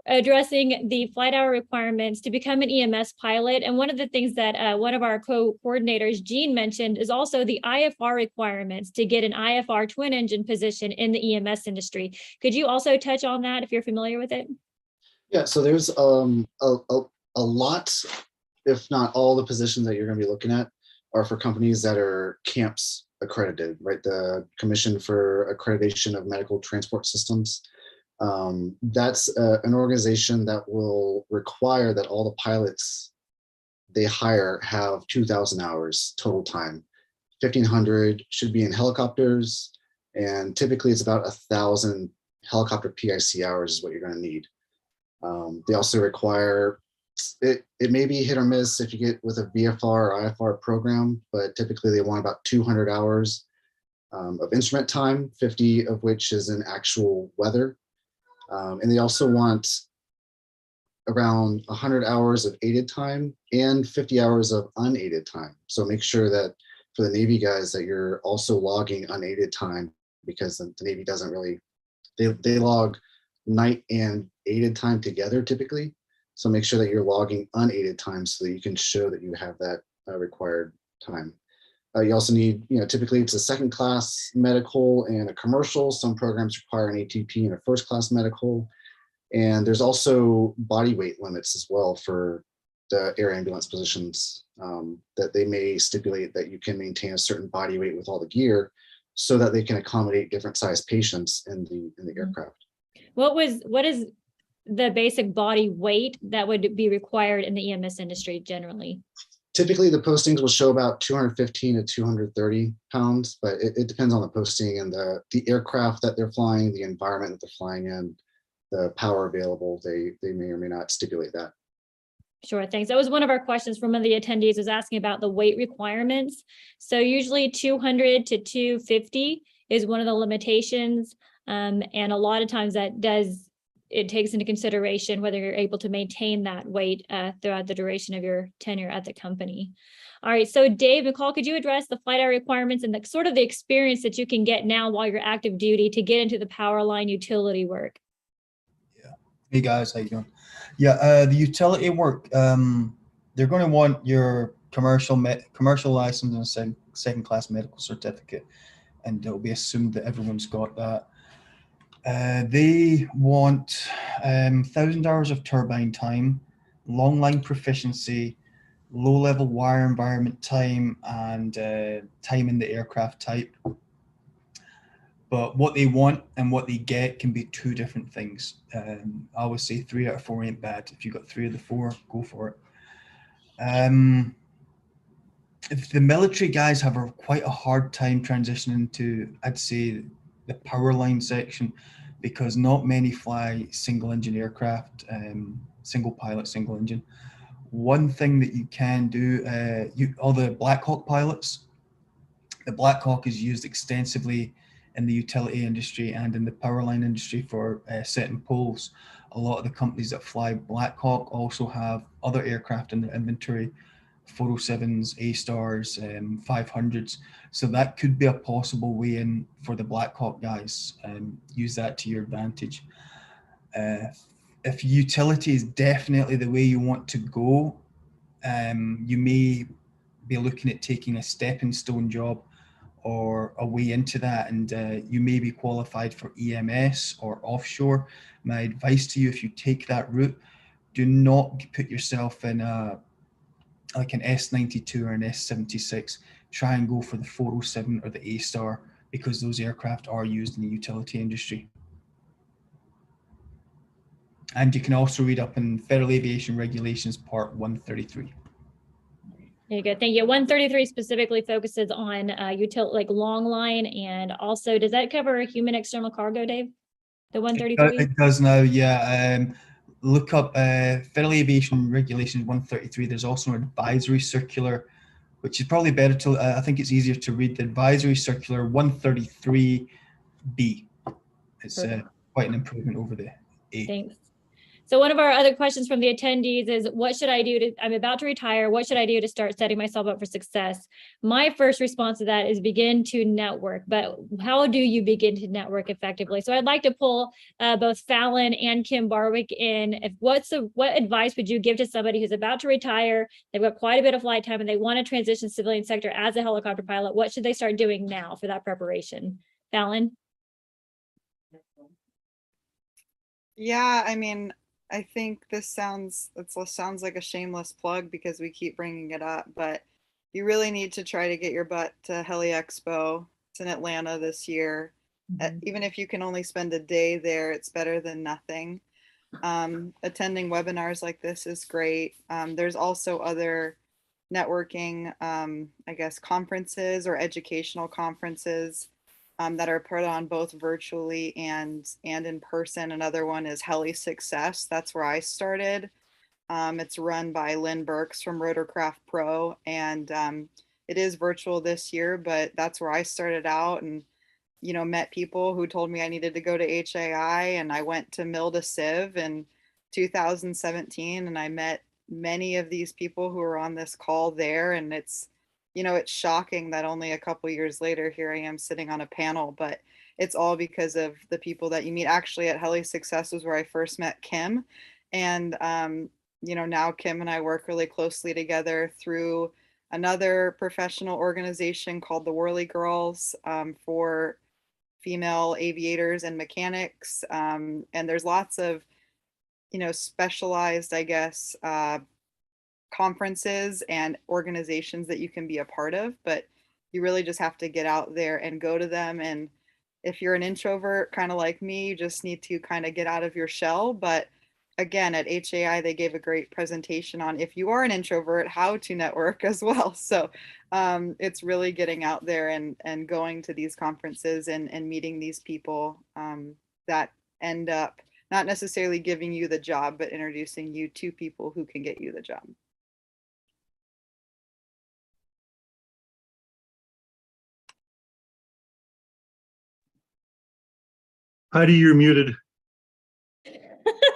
addressing the flight hour requirements to become an EMS pilot. And one of the things that one of our co-coordinators, Jean, mentioned is also the IFR requirements to get an IFR twin engine position in the EMS industry. Could you also touch on that if you're familiar with it? Yeah, so there's a lot, if not all the positions that you're going to be looking at are for companies that are CAMPS accredited, right? The Commission for Accreditation of Medical Transport Systems. That's an organization that will require that all the pilots they hire have 2,000 hours total time. 1,500 should be in helicopters, and typically it's about 1,000 helicopter PIC hours is what you're going to need. They also require, it may be hit or miss if you get with a VFR or IFR program, but typically they want about 200 hours of instrument time, 50 of which is in actual weather. And they also want around 100 hours of aided time and 50 hours of unaided time. So make sure that for the Navy guys that you're also logging unaided time, because the Navy doesn't really, they log night and aided time together typically. So make sure that you're logging unaided time so that you can show that you have that required time. You also need, typically it's a second class medical and a commercial. Some programs require an ATP and a first class medical. And there's also body weight limits as well for the air ambulance positions that they may stipulate that you can maintain a certain body weight with all the gear so that they can accommodate different size patients in the aircraft. What is the basic body weight that would be required in the EMS industry generally? Typically, the postings will show about 215 to 230 pounds, but it depends on the posting and the aircraft that they're flying, the environment that they're flying in, the power available. They may or may not stipulate that. Sure, thanks. That was one of our questions from one of the attendees, was asking about the weight requirements. So usually 200 to 250 is one of the limitations. And a lot of times it takes into consideration whether you're able to maintain that weight throughout the duration of your tenure at the company. All right, so Dave, McCall, could you address the flight hour requirements and sort of the experience that you can get now while you're active duty to get into the power line utility work? Yeah. Hey guys, how you doing? Yeah, the utility work, they're going to want your commercial license and a second class medical certificate, and it'll be assumed that everyone's got that. They want 1,000 hours of turbine time, long line proficiency, low level wire environment time, and time in the aircraft type. But what they want and what they get can be two different things. I always say 3 out of 4 ain't bad. If you got 3 of the 4, go for it. If the military guys have quite a hard time transitioning to, I'd say, the power line section, because not many fly single engine aircraft, single pilot, single engine. One thing that you can do, all the Black Hawk pilots, the Black Hawk is used extensively in the utility industry and in the power line industry for setting poles. A lot of the companies that fly Black Hawk also have other aircraft in their inventory, 407s, A-Stars, 500s. So that could be a possible way in for the Black Hawk guys, and use that to your advantage. If utility is definitely the way you want to go, you may be looking at taking a stepping stone job or a way into that, and you may be qualified for EMS or offshore. My advice to you, if you take that route, do not put yourself in like an S92 or an S76. Try and go for the 407 or the A-Star, because those aircraft are used in the utility industry. And you can also read up in Federal Aviation Regulations Part 133. There you go. Thank you. 133 specifically focuses on like long line, and also does that cover human external cargo, Dave? The 133? It does now, yeah. Look up Federal Aviation Regulations 133. There's also an advisory circular which is probably better to, I think it's easier to read, the Advisory Circular 133B. It's Perfect. quite an improvement over the A. Thanks. So one of our other questions from the attendees is, what should I do I'm about to retire. What should I do to start setting myself up for success? My first response to that is begin to network, but how do you begin to network effectively? So I'd like to pull both Fallon and Kim Barwick in. What advice would you give to somebody who's about to retire? They've got quite a bit of flight time and they want to transition to civilian sector as a helicopter pilot. What should they start doing now for that preparation? Fallon? Yeah, I mean, I think it sounds like a shameless plug because we keep bringing it up, but you really need to try to get your butt to Heli Expo. It's in Atlanta this year. Even if you can only spend a day there, it's better than nothing. Attending webinars like this is great. There's also other networking, I guess, conferences or educational conferences that are put on both virtually and in person. Another one is Heli Success. That's where I started. It's run by Lynn Burks from Rotorcraft Pro, and it is virtual this year, but that's where I started out, and met people who told me I needed to go to HAI, and I went to Mil2Civ in 2017, and I met many of these people who are on this call there, and it's shocking that only a couple years later, here I am sitting on a panel, but it's all because of the people that you meet. Actually, at Heli Success was where I first met Kim. And, now Kim and I work really closely together through another professional organization called the Whirly Girls for female aviators and mechanics. And there's lots of, specialized, I guess, conferences and organizations that you can be a part of, but you really just have to get out there and go to them. And if you're an introvert, kind of like me, you just need to kind of get out of your shell. But again, at HAI, they gave a great presentation on, if you are an introvert, how to network as well. So it's really getting out there and going to these conferences and meeting these people that end up not necessarily giving you the job, but introducing you to people who can get you the job. Heidi, you're muted.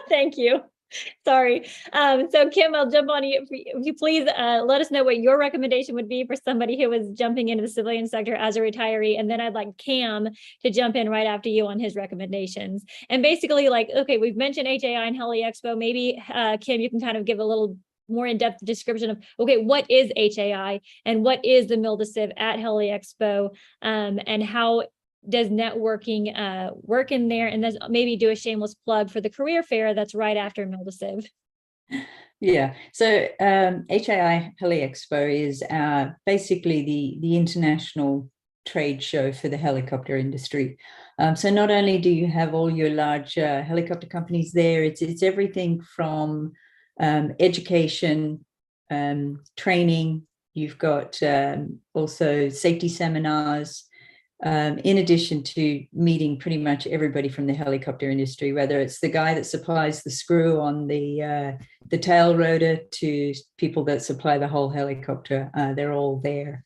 Thank you. Sorry. So Kim, I'll jump on you. If you please let us know what your recommendation would be for somebody who is jumping into the civilian sector as a retiree. And then I'd like Cam to jump in right after you on his recommendations. And basically, okay, we've mentioned HAI and Heli Expo. Maybe Kim, you can kind of give a little more in-depth description of, okay, what is HAI and what is the Mil2Civ at Heli Expo, and how does networking work in there? And then maybe do a shameless plug for the career fair that's right after Mil2Civ. Yeah, so HAI Heli Expo is basically the international trade show for the helicopter industry. So not only do you have all your large helicopter companies there, it's everything from education, training. You've got also safety seminars, in addition to meeting pretty much everybody from the helicopter industry, whether it's the guy that supplies the screw on the tail rotor to people that supply the whole helicopter. They're all there.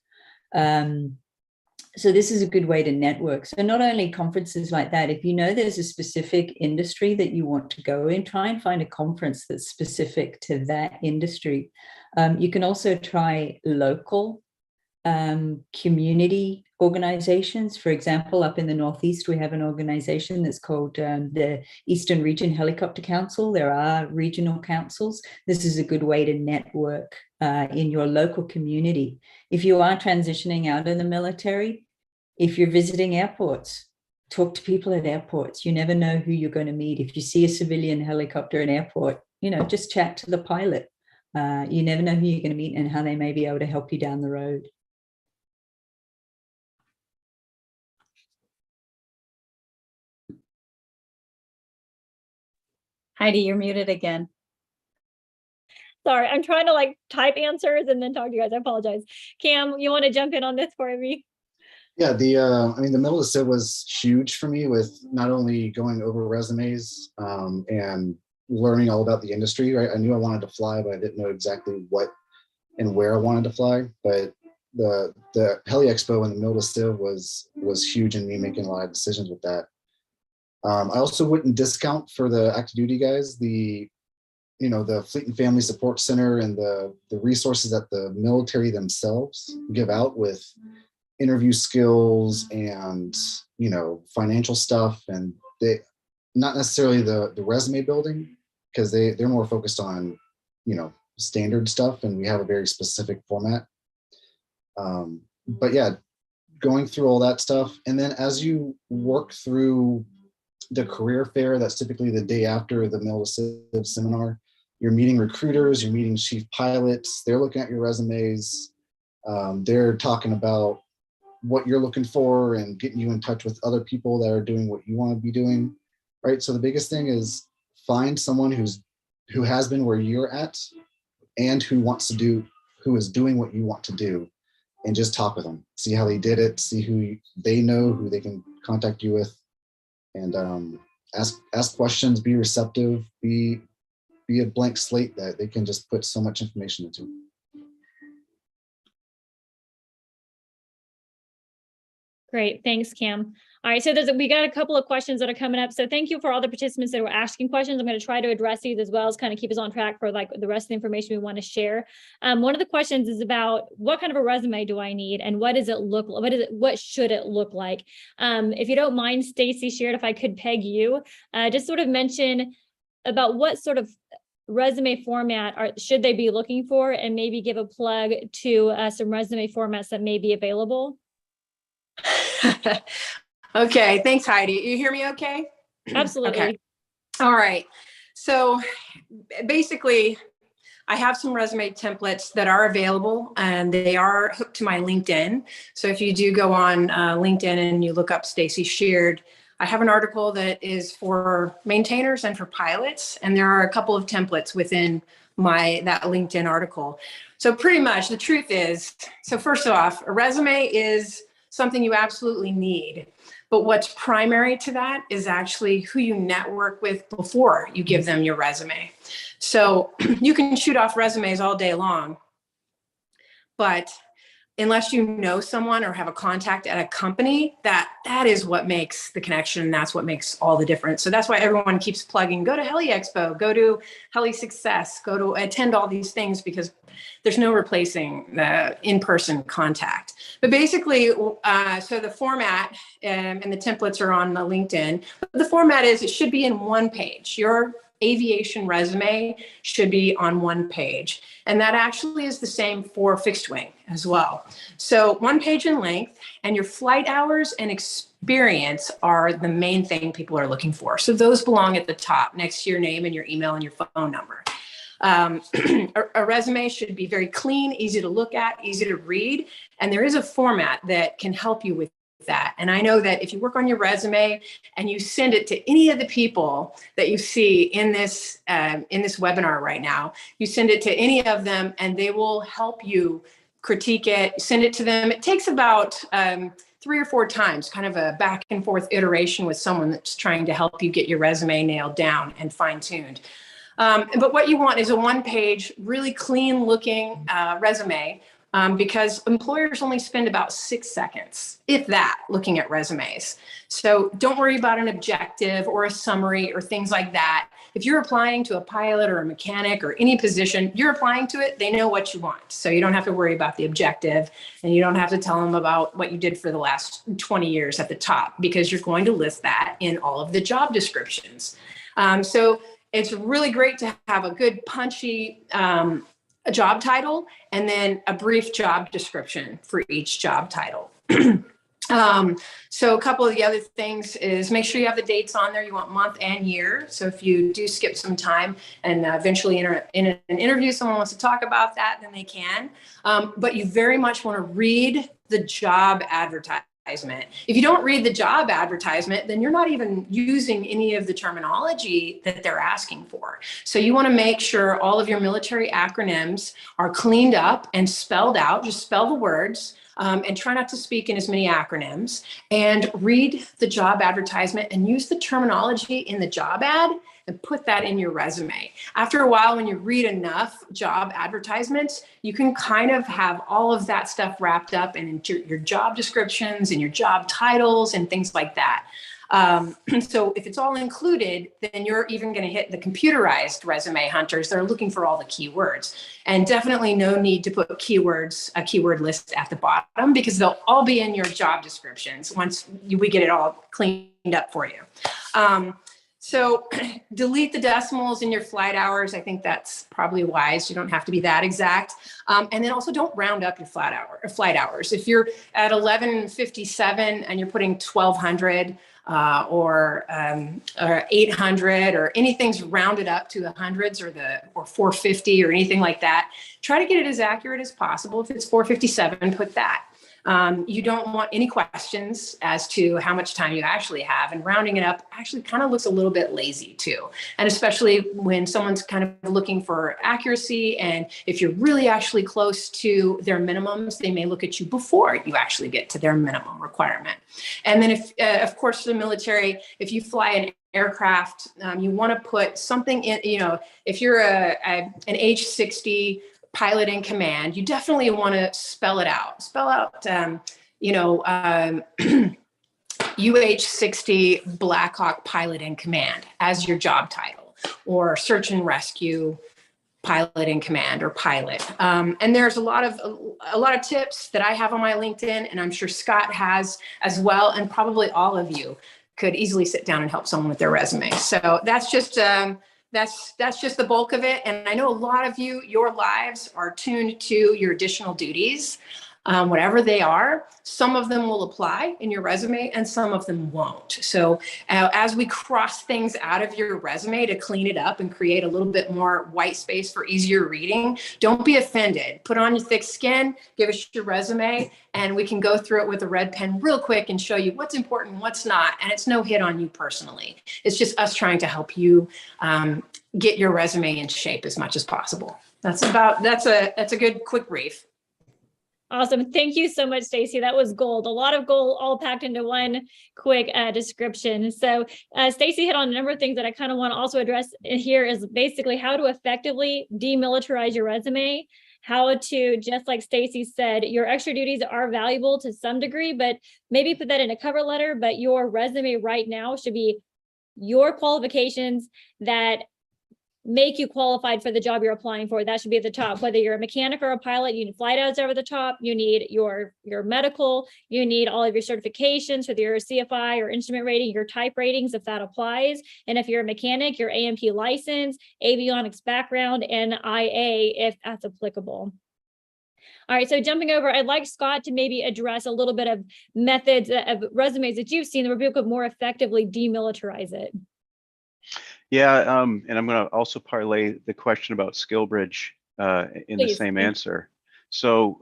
So this is a good way to network. So not only conferences like that, if you know there's a specific industry that you want to go in, try and find a conference that's specific to that industry. You can also try local community organizations. For example, up in the Northeast, we have an organization that's called the Eastern Region Helicopter Council. There are regional councils. This is a good way to network in your local community. If you are transitioning out of the military, if you're visiting airports, talk to people at airports. You never know who you're going to meet. If you see a civilian helicopter in airport, just chat to the pilot. You never know who you're going to meet and how they may be able to help you down the road. Heidi, you're muted again. Sorry, I'm trying to type answers and then talk to you guys. I apologize. Cam, you want to jump in on this for me? Yeah, the Mil2Civ was huge for me, with not only going over resumes and learning all about the industry, right? I knew I wanted to fly, but I didn't know exactly what and where I wanted to fly. But the Heli Expo and the Mil2Civ was huge in me making a lot of decisions with that. I also wouldn't discount for the active duty guys, the Fleet and Family Support Center and the resources that the military themselves give out with interview skills and, financial stuff. And they, not necessarily the resume building, because they're more focused on, standard stuff, and we have a very specific format. But yeah, going through all that stuff. And then as you work through the career fair, that's typically the day after the Mil2Civ seminar, you're meeting recruiters, you're meeting chief pilots, they're looking at your resumes, they're talking about what you're looking for and getting you in touch with other people that are doing what you want to be doing, right? So the biggest thing is find someone who has been where you're at and who is doing what you want to do, and just talk with them, see how they did it, see who they know, who they can contact you with, and ask questions, be receptive, be a blank slate that they can just put so much information into. Great, thanks, Cam. All right, so we got a couple of questions that are coming up. So thank you for all the participants that were asking questions. I'm going to try to address these as well as kind of keep us on track for like the rest of the information we want to share. One of the questions is about what kind of a resume do I need, and what does it look like? What should it look like? If you don't mind, Stacy shared, if I could peg you, just sort of mention about what sort of resume format should they be looking for, and maybe give a plug to some resume formats that may be available. Okay, thanks, Heidi. You hear me okay? Absolutely. Okay. All right. So basically, I have some resume templates that are available, and they are hooked to my LinkedIn. So if you do go on LinkedIn and you look up Stacy Sheard, I have an article that is for maintainers and for pilots, and there are a couple of templates within that LinkedIn article. So pretty much the truth is, so first off, a resume is something you absolutely need. But what's primary to that is actually who you network with before you give them your resume. So you can shoot off resumes all day long, but unless you know someone or have a contact at a company, that is what makes the connection. That's what makes all the difference. So that's why everyone keeps plugging, go to Heli Expo, go to Heli Success, go to attend all these things, because there's no replacing the in-person contact. But basically, so the format and the templates are on the LinkedIn, but the format is, it should be in one page. Your aviation resume should be on one page. And that actually is the same for fixed wing as well. So one page in length, and your flight hours and experience are the main thing people are looking for. So those belong at the top next to your name and your email and your phone number. A resume should be very clean, easy to look at, easy to read. And there is a format that can help you with that. And I know that if you work on your resume and you send it to any of the people that you see in this webinar right now, you send it to any of them and they will help you critique it, send it to them. It takes about 3 or 4 times, kind of a back and forth iteration with someone that's trying to help you get your resume nailed down and fine-tuned. But what you want is a one-page, really clean-looking resume, because employers only spend about 6 seconds, if that, looking at resumes. So don't worry about an objective or a summary or things like that. If you're applying to a pilot or a mechanic or any position, you're applying to it, they know what you want. So you don't have to worry about the objective, and you don't have to tell them about what you did for the last 20 years at the top, because you're going to list that in all of the job descriptions. So it's really great to have a good punchy a job title, and then a brief job description for each job title. So a couple of the other things is make sure you have the dates on there. You want month and year. So if you do skip some time and eventually in an interview, someone wants to talk about that, then they can. But you very much want to read the job advertisement. If you don't read the job advertisement, then you're not even using any of the terminology that they're asking for. So you want to make sure all of your military acronyms are cleaned up and spelled out. Just spell the words. and try not to speak in as many acronyms, and read the job advertisement and use the terminology in the job ad and put that in your resume. After a while, when you read enough job advertisements, you can kind of have all of that stuff wrapped up in your job descriptions and your job titles and things like that. So if it's all included, then you're even going to hit the computerized resume hunters that are looking for all the keywords. And definitely no need to put keywords, a keyword list at the bottom, because they'll all be in your job descriptions once we get it all cleaned up for you. So delete the decimals in your flight hours. I think that's probably wise. You don't have to be that exact. And then also don't round up your flight hours. If you're at 11:57 and you're putting 1200 or 800 or anything's rounded up to the hundreds or 450 or anything like that, try to get it as accurate as possible. If it's 457, put that. You don't want any questions as to how much time you actually have, and rounding it up actually kind of looks a little bit lazy too. And especially when someone's kind of looking for accuracy, and if you're really actually close to their minimums, they may look at you before you actually get to their minimum requirement. And then if, of course, for the military, if you fly an aircraft, you want to put something in, if you're an age 60 pilot in command, you definitely want to spell out, UH-60 Blackhawk pilot in command as your job title, or search and rescue pilot in command, or pilot. And there's a lot of tips that I have on my LinkedIn, and I'm sure Scott has as well, and probably all of you could easily sit down and help someone with their resume. So that's just the bulk of it. And I know a lot of you, your lives are tuned to your additional duties, whatever they are. Some of them will apply in your resume and some of them won't. So as we cross things out of your resume to clean it up and create a little bit more white space for easier reading, don't be offended. Put on your thick skin, give us your resume, and we can go through it with a red pen real quick and show you what's important, what's not. And it's no hit on you personally. It's just us trying to help you get your resume in shape as much as possible. That's a good quick brief. Awesome. Thank you so much, Stacy. That was gold. A lot of gold all packed into one quick description. So Stacy hit on a number of things that I kind of want to also address here, is basically how to effectively demilitarize your resume, how to, just like Stacy said, your extra duties are valuable to some degree, but maybe put that in a cover letter, but your resume right now should be your qualifications that make you qualified for the job you're applying for. That should be at the top. Whether you're a mechanic or a pilot, you need flight hours over the top. You need your medical. You need all of your certifications, whether you're a CFI or instrument rating, your type ratings, if that applies. And if you're a mechanic, your AMP license, avionics background, and IA, if that's applicable. All right, so jumping over, I'd like Scott to maybe address a little bit of methods of resumes that you've seen where people could more effectively demilitarize it. Yeah, and I'm going to also parlay the question about SkillBridge in the same answer. So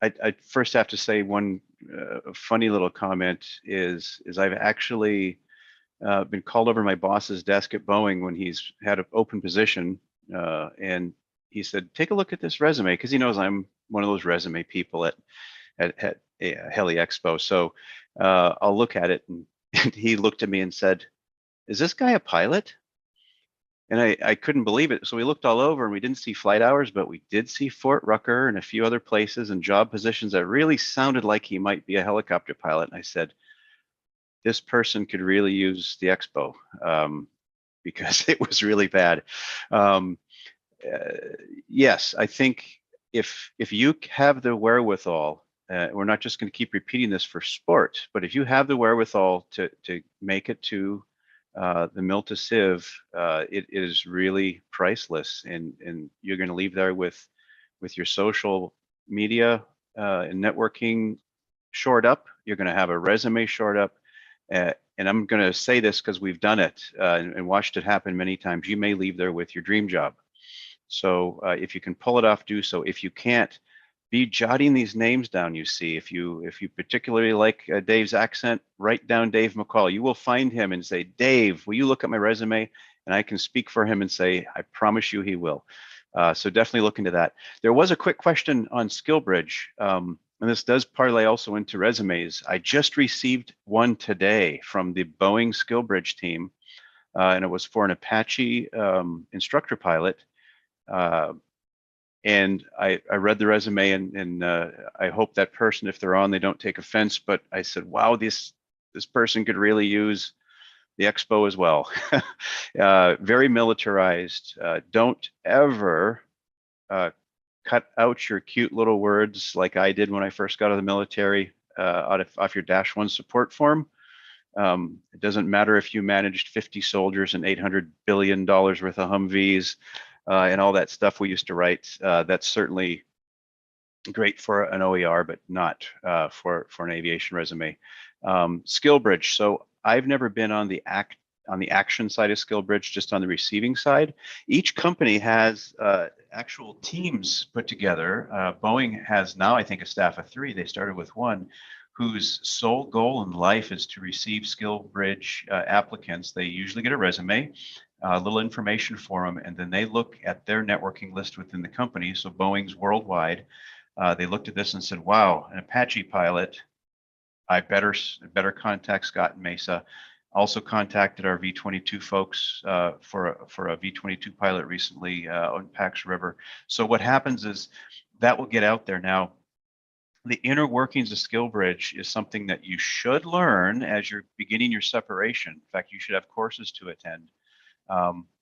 I first have to say one funny little comment is I've actually been called over my boss's desk at Boeing when he's had an open position, and he said, "Take a look at this resume," because he knows I'm one of those resume people at Heli Expo. So I'll look at it, and he looked at me and said, "Is this guy a pilot?" And I couldn't believe it. So we looked all over and we didn't see flight hours, but we did see Fort Rucker and a few other places and job positions that really sounded like he might be a helicopter pilot. And I said, this person could really use the expo because it was really bad. Yes, I think if you have the wherewithal, we're not just going to keep repeating this for sport, but if you have the wherewithal to make it to the Mil2Civ, it is really priceless, and you're going to leave there with your social media and networking shored up. You're going to have a resume shored up, and I'm going to say this because we've done it and watched it happen many times. You may leave there with your dream job. So if you can pull it off, do so. If you can't, be jotting these names down. You see, if you particularly like Dave's accent, write down Dave McCall. You will find him and say, "Dave, will you look at my resume?" And I can speak for him and say, "I promise you he will." So definitely look into that. There was a quick question on SkillBridge, and this does parlay also into resumes. I just received one today from the Boeing SkillBridge team, and it was for an Apache instructor pilot. And I read the resume, and I hope that person, if they're on, they don't take offense. But I said, wow, this person could really use the expo as well. Very militarized. Don't ever cut out your cute little words like I did when I first got out of the military off your -1 support form. It doesn't matter if you managed 50 soldiers and $800 billion worth of Humvees and all that stuff we used to write. That's certainly great for an OER, but not for an aviation resume. SkillBridge. So I've never been on the action side of SkillBridge, just on the receiving side. Each company has actual teams put together. Boeing has now, I think, a staff of 3. They started with 1, whose sole goal in life is to receive SkillBridge applicants. They usually get a resume, a little information for them, and then they look at their networking list within the company. So Boeing's worldwide. They looked at this and said, wow, an Apache pilot, I better contact Scott and Mesa. Also contacted our V-22 folks for a V-22 pilot recently on Pax River. So what happens is that will get out there. Now, the inner workings of SkillBridge is something that you should learn as you're beginning your separation. In fact, you should have courses to attend.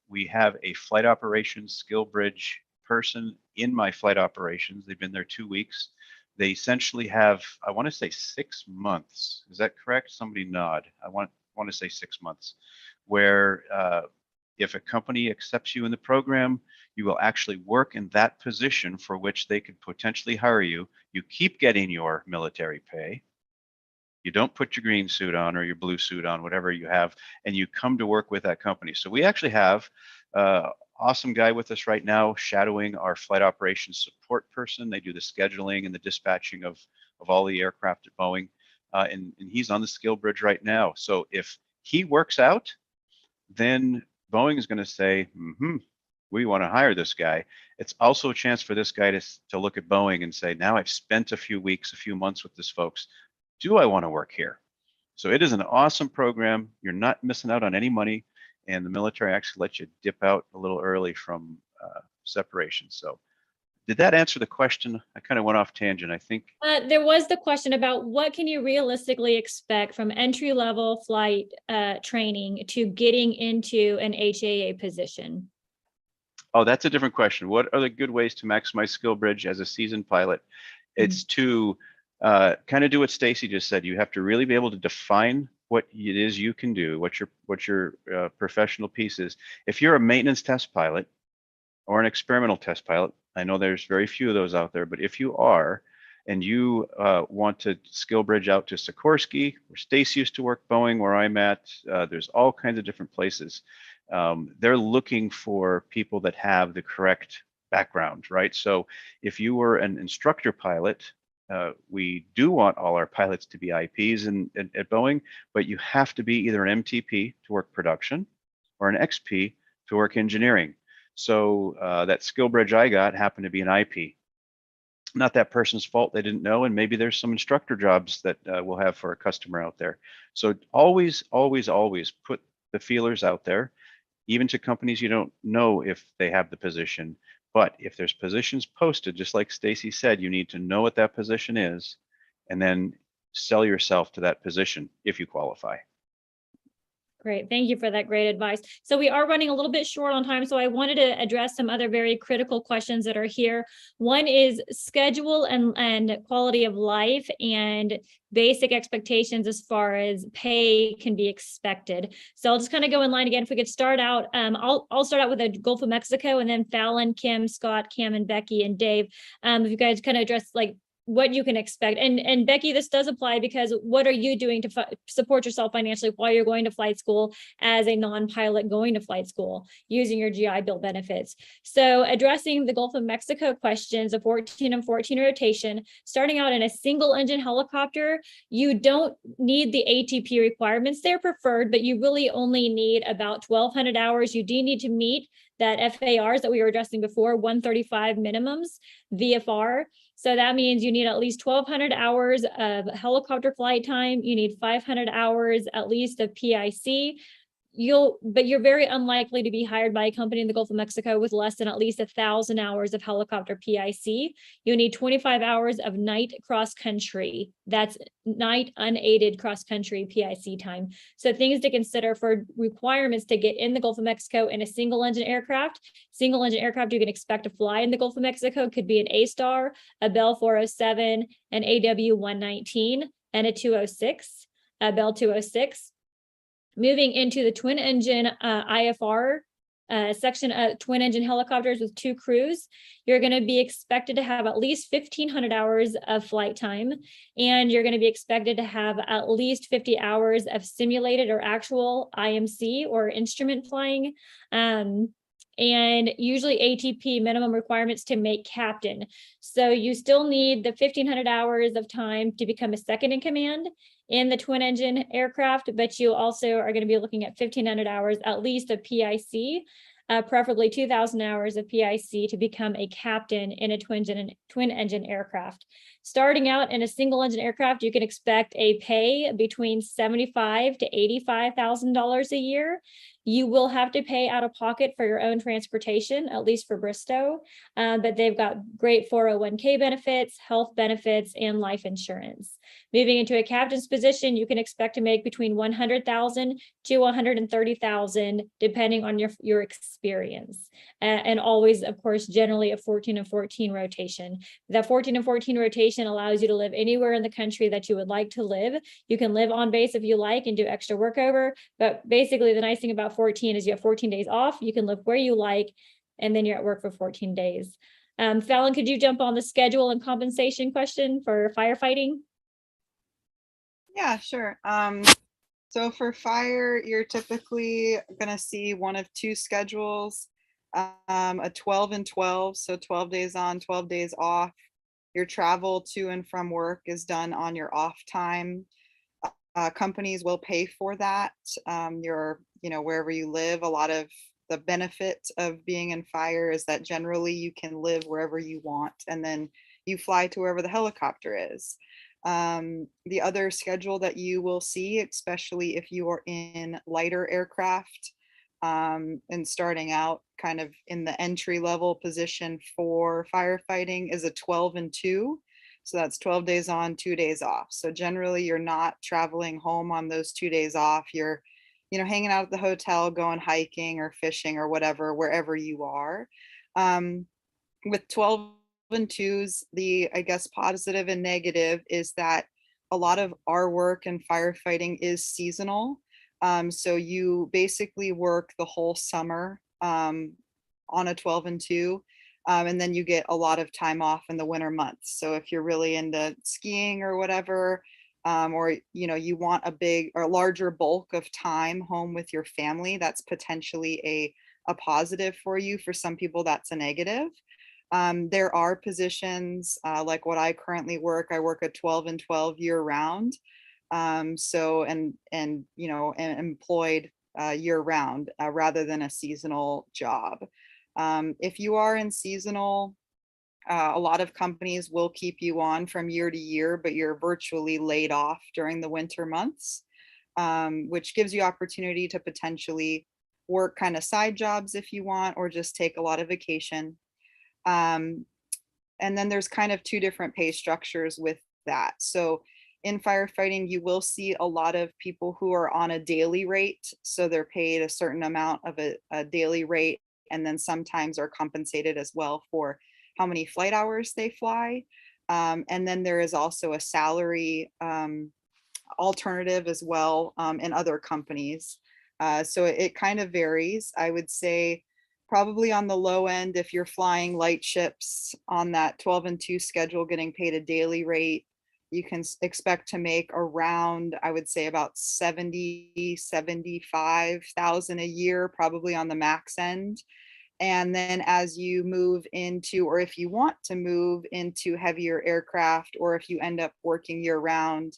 We have a flight operations SkillBridge person in my flight operations. They've been there 2 weeks. They essentially have, I want to say 6 months. Is that correct? Somebody nod. I want to say 6 months, where if a company accepts you in the program, you will actually work in that position for which they could potentially hire you. You keep getting your military pay. You don't put your green suit on or your blue suit on, whatever you have, and you come to work with that company. So we actually have awesome guy with us right now shadowing our flight operations support person. They do the scheduling and the dispatching of all the aircraft at Boeing. And he's on the SkillBridge right now. So if he works out, then Boeing is going to say, we want to hire this guy. It's also a chance for this guy to look at Boeing and say, now I've spent a few weeks, a few months with this folks. Do I want to work here? So it is an awesome program. You're not missing out on any money. And the military actually lets you dip out a little early from separation. So did that answer the question? I kind of went off tangent, I think. There was the question about what can you realistically expect from entry-level flight training to getting into an HAA position? Oh, that's a different question. What are the good ways to maximize SkillBridge as a seasoned pilot? It's to kind of do what Stacy just said. You have to really be able to define what it is you can do, what your professional piece is. If you're a maintenance test pilot or an experimental test pilot, I know there's very few of those out there, but if you are, and you want to SkillBridge out to Sikorsky, where Stacy used to work, Boeing, where I'm at, there's all kinds of different places. They're looking for people that have the correct background, right? So if you were an instructor pilot, we do want all our pilots to be IPs at Boeing, but you have to be either an MTP to work production or an XP to work engineering. So that SkillBridge I got happened to be an IP. Not that person's fault, they didn't know, and maybe there's some instructor jobs that we'll have for a customer out there. So always, always, always put the feelers out there, even to companies you don't know if they have the position. But if there's positions posted, just like Stacy said, you need to know what that position is and then sell yourself to that position if you qualify. Great. Thank you for that great advice. So we are running a little bit short on time, so I wanted to address some other very critical questions that are here. One is schedule and quality of life and basic expectations as far as pay can be expected. So I'll just kind of go in line again. If we could start out, I'll start out with the Gulf of Mexico, and then Fallon, Kim, Scott, Cam, and Becky, and Dave. If you guys kind of address like what you can expect. And Becky, this does apply because what are you doing to support yourself financially while you're going to flight school as a non-pilot going to flight school using your GI Bill benefits? So addressing the Gulf of Mexico questions, a 14 and 14 rotation, starting out in a single engine helicopter, you don't need the ATP requirements. They're preferred, but you really only need about 1,200 hours. You do need to meet that FARs that we were addressing before, 135 minimums, VFR. So that means you need at least 1,200 hours of helicopter flight time. You need 500 hours at least of PIC. But you're very unlikely to be hired by a company in the Gulf of Mexico with less than at least 1,000 hours of helicopter PIC. You need 25 hours of night cross country. That's night unaided cross country PIC time. So things to consider for requirements to get in the Gulf of Mexico in a single engine aircraft. Single engine aircraft you can expect to fly in the Gulf of Mexico could be an A-Star, a Bell 407, an AW119, and a 206, a Bell 206. Moving into the twin engine IFR section of twin engine helicopters with 2 crews, you're going to be expected to have at least 1,500 hours of flight time, and you're going to be expected to have at least 50 hours of simulated or actual IMC or instrument flying. And usually ATP minimum requirements to make captain. So you still need the 1,500 hours of time to become a second in command in the twin engine aircraft, but you also are going to be looking at 1,500 hours at least of PIC, preferably 2,000 hours of PIC to become a captain in a twin engine aircraft. Starting out in a single engine aircraft, you can expect a pay between $75,000 to $85,000 a year. You will have to pay out of pocket for your own transportation, at least for Bristow, but they've got great 401k benefits, health benefits, and life insurance. Moving into a captain's position, you can expect to make between $100,000 to $130,000, depending on your experience. And always, of course, generally a 14 and 14 rotation. That 14 and 14 rotation allows you to live anywhere in the country that you would like to live. You can live on base if you like and do extra work over, but basically the nice thing about 14 is you have 14 days off. You can live where you like, and then you're at work for 14 days. Fallon, could you jump on the schedule and compensation question for firefighting? Yeah, sure. So for fire, you're typically going to see one of 2 schedules, a 12 and 12, so 12 days on, 12 days off. Your travel to and from work is done on your off time. Companies will pay for that. Wherever you live, a lot of the benefit of being in fire is that generally you can live wherever you want, and then you fly to wherever the helicopter is. The other schedule that you will see, especially if you are in lighter aircraft and starting out kind of in the entry level position for firefighting, is a 12 and 2. So that's 12 days on, 2 days off. So generally you're not traveling home on those 2 days off. You're, hanging out at the hotel, going hiking or fishing or whatever, wherever you are. With 12 and 2s, I guess positive and negative is that a lot of our work in firefighting is seasonal. So you basically work the whole summer on a 12 and 2. And then you get a lot of time off in the winter months. So if you're really into skiing or whatever, or you want a larger bulk of time home with your family, that's potentially a positive for you. For some people, that's a negative. There are positions like what I currently work. I work a 12 and 12 year round. And employed year round rather than a seasonal job. If you are in seasonal, a lot of companies will keep you on from year to year, but you're virtually laid off during the winter months, which gives you opportunity to potentially work kind of side jobs if you want, or just take a lot of vacation. And then there's kind of 2 different pay structures with that. So in firefighting, you will see a lot of people who are on a daily rate. So they're paid a certain amount of a daily rate, and then sometimes are compensated as well for how many flight hours they fly. And then there is also a salary alternative as well in other companies. So it kind of varies. I would say probably on the low end if you're flying light ships on that 12-2 schedule, getting paid a daily rate. You can expect to make around, I would say, about 75,000 a year, probably on the max end. And then as you move into, or if you want to move into heavier aircraft, or if you end up working year round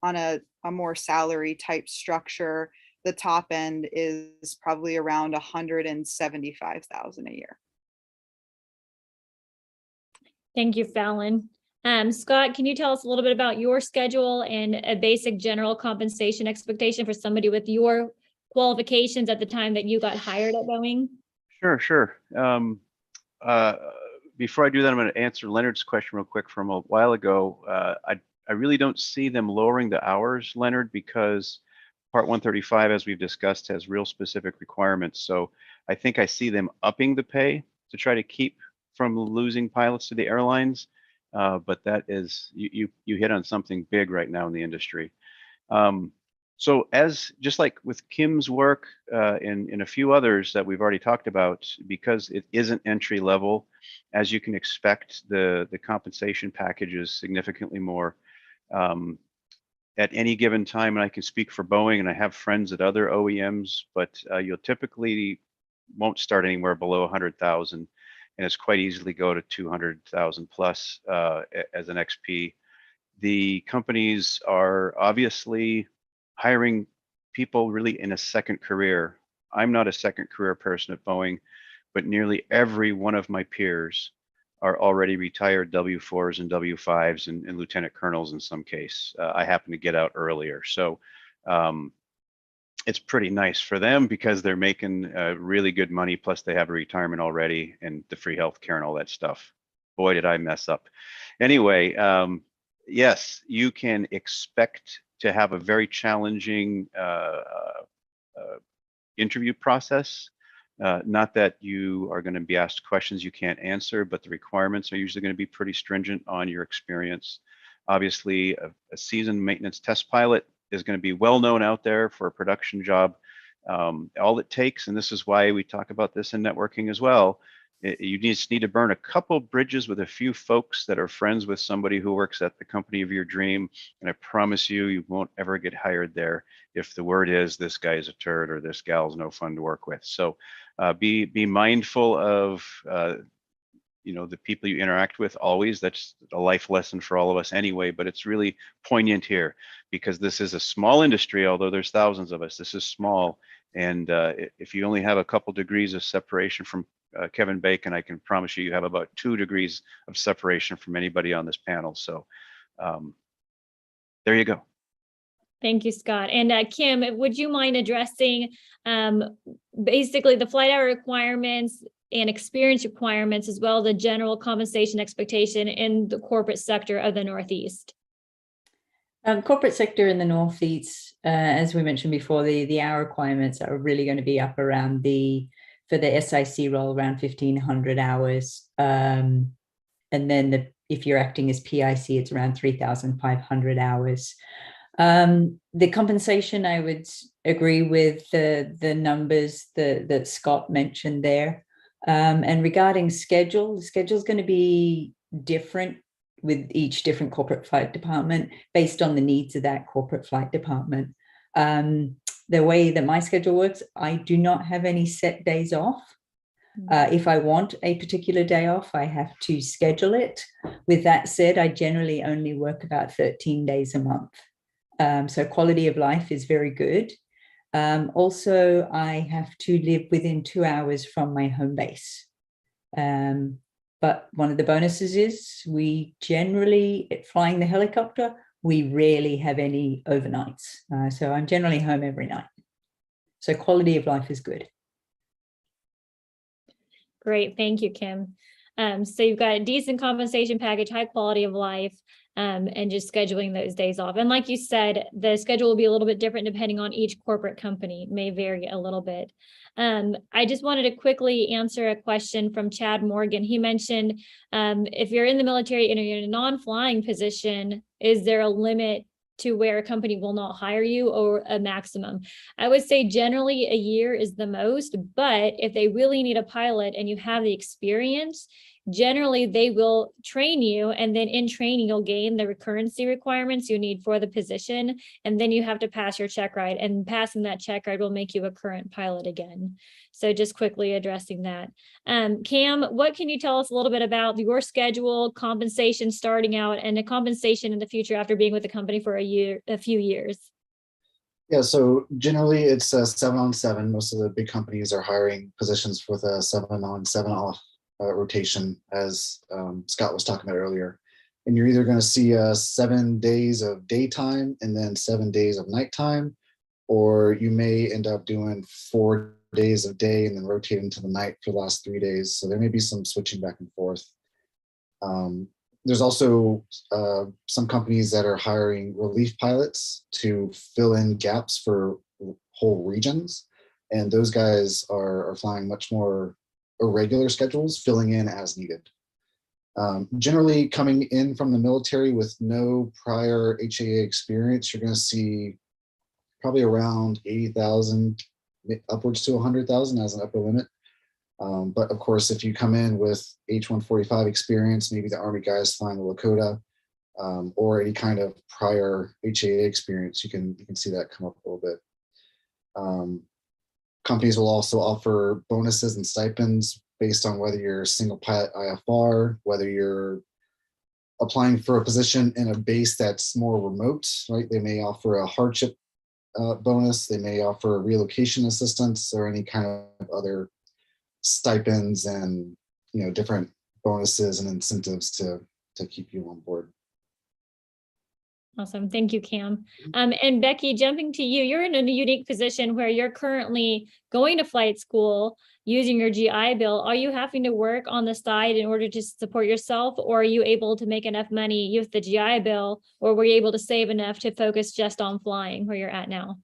on a more salary type structure, the top end is probably around 175,000 a year. Thank you, Fallon. Scott, can you tell us a little bit about your schedule and a basic general compensation expectation for somebody with your qualifications at the time that you got hired at Boeing? Sure. Before I do that, I'm going to answer Leonard's question real quick from a while ago. I really don't see them lowering the hours, Leonard, because Part 135, as we've discussed, has real specific requirements. So I think I see them upping the pay to try to keep from losing pilots to the airlines. But that is, you hit on something big right now in the industry. So just like with Kim's work and a few others that we've already talked about, because it isn't entry level, as you can expect, the compensation package is significantly more. At any given time, and I can speak for Boeing, and I have friends at other OEMs, but you'll typically won't start anywhere below 100,000, and it's quite easily go to 200,000 plus as an XP. The companies are obviously hiring people really in a second career. I'm not a second career person at Boeing, but nearly every one of my peers are already retired W4s and W5s and lieutenant colonels in some case. I happen to get out earlier. So it's pretty nice for them because they're making really good money. Plus they have a retirement already and the free health care and all that stuff. Boy, did I mess up. Anyway, yes, you can expect to have a very challenging interview process. Not that you are going to be asked questions you can't answer, but the requirements are usually going to be pretty stringent on your experience. Obviously, a seasoned maintenance test pilot is going to be well known out there for a production job. All it takes, and this is why we talk about this in networking as well, you just need to burn a couple bridges with a few folks that are friends with somebody who works at the company of your dream. And I promise you, you won't ever get hired there if the word is this guy is a turd or this gal's no fun to work with. So be mindful of the people you interact with always. That's a life lesson for all of us anyway, but it's really poignant here because this is a small industry, although there's thousands of us. This is small. And if you only have a couple degrees of separation from Kevin Bacon, I can promise you have about 2 degrees of separation from anybody on this panel. So there you go. Thank you, Scott. And Kim, would you mind addressing basically the flight hour requirements and experience requirements, as well as the general compensation expectation in the corporate sector of the Northeast? Corporate sector in the Northeast, as we mentioned before, the hour requirements are really going to be up around for the SIC role around 1,500 hours. And then if you're acting as PIC, it's around 3,500 hours. The compensation, I would agree with the numbers that Scott mentioned there. And regarding schedule, the schedule is going to be different with each different corporate flight department based on the needs of that corporate flight department. The way that my schedule works, I do not have any set days off. If I want a particular day off, I have to schedule it. With that said, I generally only work about 13 days a month. So quality of life is very good. Also, I have to live within 2 hours from my home base. But one of the bonuses is we generally, flying the helicopter, we rarely have any overnights. So I'm generally home every night. So quality of life is good. Great, thank you, Kim. So you've got a decent compensation package, high quality of life, and just scheduling those days off. And like you said, the schedule will be a little bit different depending on each corporate company. It may vary a little bit. I just wanted to quickly answer a question from Chad Morgan. He mentioned if you're in the military and you're in a non-flying position, is there a limit to where a company will not hire you, or a maximum. I would say generally a year is the most, but if they really need a pilot and you have the experience, generally they will train you, and then in training you'll gain the recurrency requirements you need for the position, and then you have to pass your check ride, and passing that check ride will make you a current pilot again. So just quickly addressing that. Cam, what can you tell us a little bit about your schedule, compensation starting out, and the compensation in the future after being with the company for a few years? Yeah, so generally it's a 7-on-7. Most of the big companies are hiring positions with a 7-on, 7-off rotation, as Scott was talking about earlier. And you're either going to see 7 days of daytime and then 7 days of nighttime, or you may end up doing 4 days of day and then rotate into the night for the last 3 days. So there may be some switching back and forth. There's also some companies that are hiring relief pilots to fill in gaps for whole regions. And those guys are flying much more irregular schedules, filling in as needed. Generally coming in from the military with no prior HAA experience, you're going to see probably around 80,000, upwards to 100,000 as an upper limit. But of course, if you come in with H-145 experience, maybe the Army guys flying the Lakota, or any kind of prior HAA experience, you can see that come up a little bit. Companies will also offer bonuses and stipends based on whether you're a single pilot IFR, whether you're applying for a position in a base that's more remote, right? They may offer a hardship bonus, they may offer relocation assistance, or any kind of other stipends and different bonuses and incentives to keep you on board. Awesome. Thank you, Cam. And Becky, jumping to you, you're in a unique position where you're currently going to flight school using your GI Bill. Are you having to work on the side in order to support yourself, or are you able to make enough money with the GI Bill, or were you able to save enough to focus just on flying where you're at now?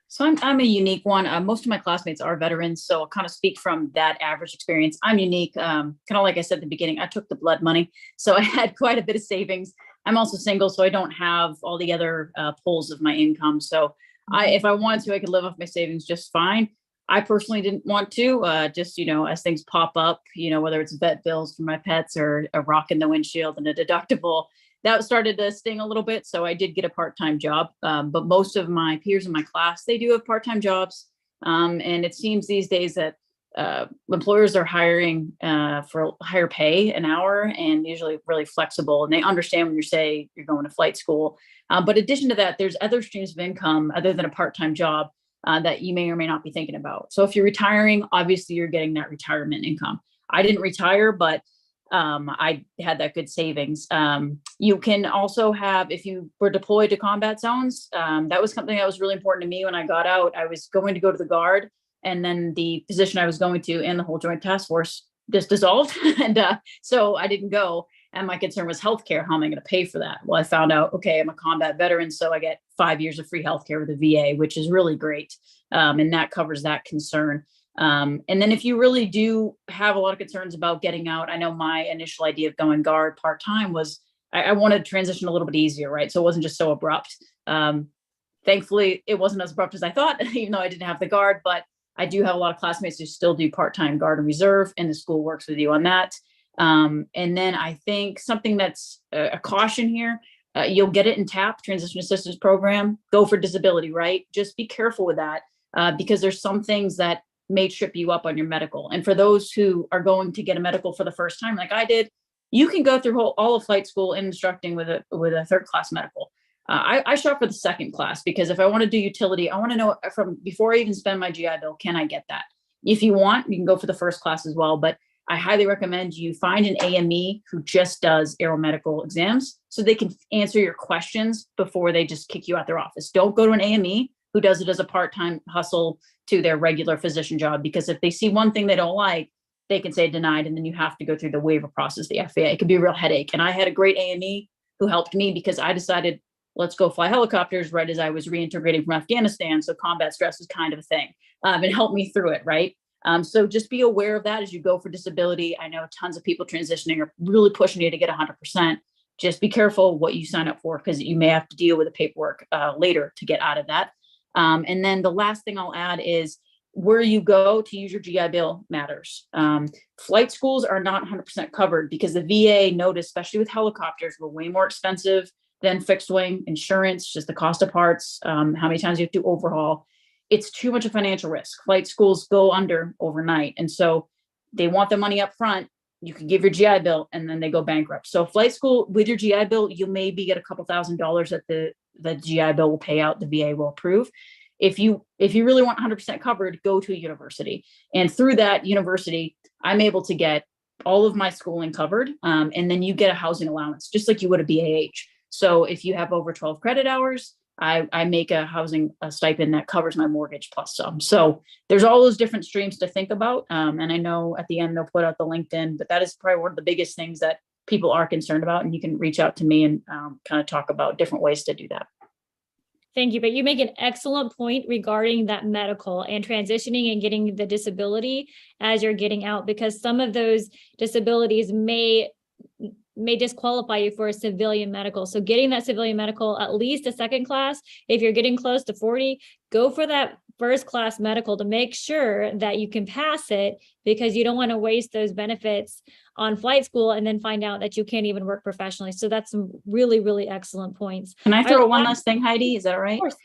So I'm a unique one. Most of my classmates are veterans, so I'll kind of speak from that average experience. I'm unique. Kind of like I said at the beginning, I took the blood money, so I had quite a bit of savings. I'm also single, so I don't have all the other pulls of my income. So if I wanted to, I could live off my savings just fine. I personally didn't want to, just, as things pop up, whether it's vet bills for my pets or a rock in the windshield and a deductible, that started to sting a little bit. So I did get a part-time job, but most of my peers in my class, they do have part-time jobs. And it seems these days that employers are hiring for higher pay an hour, and usually really flexible. And they understand when you say you're going to flight school. But in addition to that, there's other streams of income other than a part-time job that you may or may not be thinking about. So if you're retiring, obviously you're getting that retirement income. I didn't retire, but I had that good savings. You can also have, if you were deployed to combat zones, that was something that was really important to me when I got out. I was going to go to the Guard, and then the position I was going to and the whole Joint Task Force just dissolved. And so I didn't go. And my concern was healthcare. How am I going to pay for that? Well, I found out, okay, I'm a combat veteran, so I get 5 years of free healthcare with the VA, which is really great. And that covers that concern. And then if you really do have a lot of concerns about getting out, I know my initial idea of going Guard part-time was I wanted to transition a little bit easier, right? So it wasn't just so abrupt. Thankfully, it wasn't as abrupt as I thought, even though I didn't have the Guard, but I do have a lot of classmates who still do part-time Guard and Reserve, and the school works with you on that. And then I think something that's a caution here, you'll get it in TAP, Transition Assistance Program, go for disability, right? Just be careful with that because there's some things that may trip you up on your medical. And for those who are going to get a medical for the first time, like I did, you can go through all of flight school and instructing with a third class medical. I shot for the second class because if I want to do utility, I want to know from before I even spend my GI Bill, can I get that? If you want, you can go for the first class as well. But I highly recommend you find an AME who just does aeromedical exams so they can answer your questions before they just kick you out their office. Don't go to an AME who does it as a part-time hustle to their regular physician job, because if they see one thing they don't like, they can say denied, and then you have to go through the waiver process, the FAA. It can be a real headache. And I had a great AME who helped me because I decided, let's go fly helicopters right as I was reintegrating from Afghanistan. So combat stress was kind of a thing. It helped me through it, right? So just be aware of that as you go for disability. I know tons of people transitioning are really pushing you to get 100%. just be careful what you sign up for, because you may have to deal with the paperwork later to get out of that. And then the last thing I'll add is where you go to use your GI Bill matters. Flight schools are not 100% covered because the VA noticed, especially with helicopters, were way more expensive than fixed wing insurance, just the cost of parts, how many times you have to overhaul. It's too much of financial risk. Flight schools go under overnight. And so they want the money up front. You can give your GI Bill and then they go bankrupt. So flight school with your GI Bill, you maybe get a couple $1,000s that the GI Bill will pay out, the VA will approve. If you really want 100% covered, go to a university. And through that university, I'm able to get all of my schooling covered. And then you get a housing allowance, just like you would a BAH. So if you have over 12 credit hours, I make a housing stipend that covers my mortgage plus some. So there's all those different streams to think about. And I know at the end they'll put out the LinkedIn, but that is probably one of the biggest things that people are concerned about. And you can reach out to me and kind of talk about different ways to do that. Thank you. But you make an excellent point regarding that medical and transitioning and getting the disability as you're getting out, because some of those disabilities may disqualify you for a civilian medical. So getting that civilian medical, at least a second class, if you're getting close to 40, go for that first class medical to make sure that you can pass it, because you don't want to waste those benefits on flight school and then find out that you can't even work professionally. So that's some really, really excellent points. Can I throw one last thing, Heidi? Is that all right? Of course.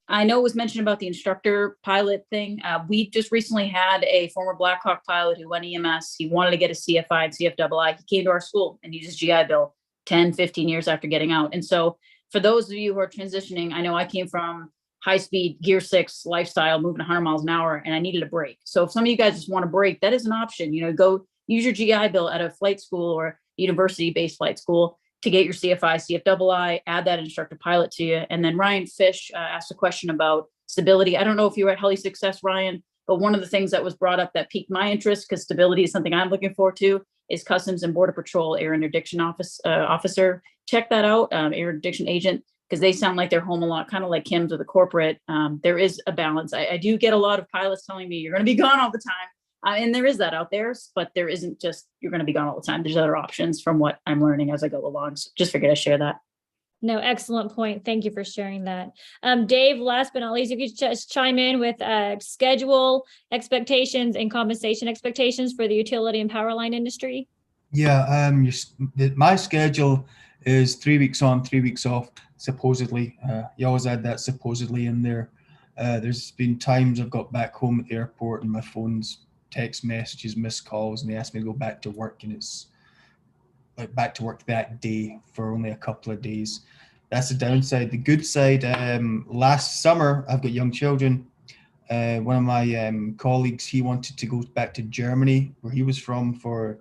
I know it was mentioned about the instructor pilot thing. We just recently had a former Blackhawk pilot who went EMS. He wanted to get a CFI and CFII. He came to our school and used his GI Bill 10, 15 years after getting out. And so for those of you who are transitioning, I know I came from high-speed Gear 6 lifestyle, moving 100 miles an hour, and I needed a break. So if some of you guys just want a break, that is an option. Go use your GI Bill at a flight school or university-based flight school to get your CFI, CFII, add that instructor pilot to you. And then Ryan Fish asked a question about stability. I don't know if you were at Heli Success, Ryan, but one of the things that was brought up that piqued my interest, because stability is something I'm looking forward to, is Customs and Border Patrol Air Interdiction Officer. Check that out, Air Interdiction Agent, because they sound like they're home a lot, kind of like Kim's with the corporate. There is a balance. I do get a lot of pilots telling me you're going to be gone all the time. And there is that out there, but there isn't just you're going to be gone all the time. There's other options from what I'm learning as I go along. So just figured I'd share that. No, excellent point. Thank you for sharing that. Dave, last but not least, you could just chime in with schedule expectations and compensation expectations for the utility and power line industry. Yeah, my schedule is 3 weeks on, 3 weeks off, supposedly. You always add that supposedly in there. There's been times I've got back home at the airport and my phone's text messages, missed calls, and they ask me to go back to work, and it's like back to work that day for only a couple of days. That's the downside. The good side, last summer, I've got young children. One of my colleagues, he wanted to go back to Germany, where he was from, for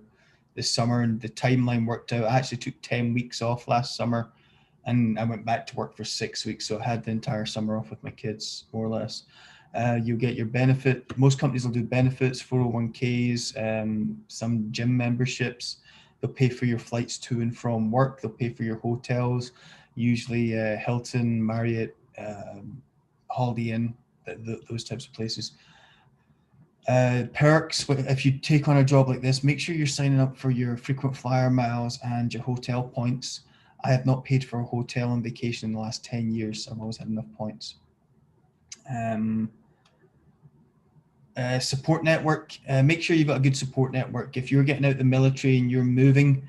this summer, and the timeline worked out. I actually took 10 weeks off last summer, and I went back to work for 6 weeks. So I had the entire summer off with my kids, more or less. You get your benefit. Most companies will do benefits, 401ks, some gym memberships. They'll pay for your flights to and from work. They'll pay for your hotels, usually Hilton, Marriott, Holiday Inn, those types of places. Perks, if you take on a job like this, make sure you're signing up for your frequent flyer miles and your hotel points. I have not paid for a hotel on vacation in the last 10 years. I've always had enough points. Support network, make sure you've got a good support network. If you're getting out the military and you're moving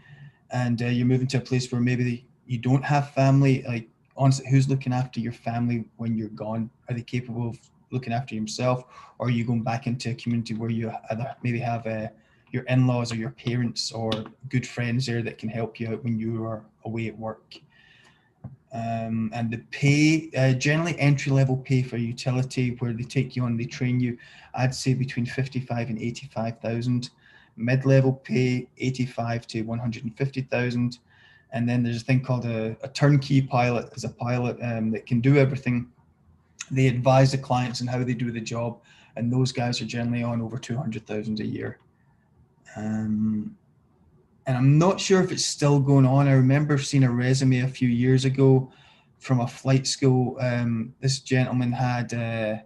to a place where maybe you don't have family, like honestly, who's looking after your family when you're gone? Are they capable of looking after yourself, or are you going back into a community where you either maybe have your in-laws or your parents or good friends there that can help you out when you are away at work? And the pay, generally entry-level pay for utility, where they take you on, they train you, I'd say between 55 and 85,000. Mid-level pay, 85 to 150,000. And then there's a thing called a turnkey pilot. As a pilot that can do everything. They advise the clients on how they do the job, and those guys are generally on over 200,000 a year. And I'm not sure if it's still going on. I remember seeing a resume a few years ago from a flight school. This gentleman had a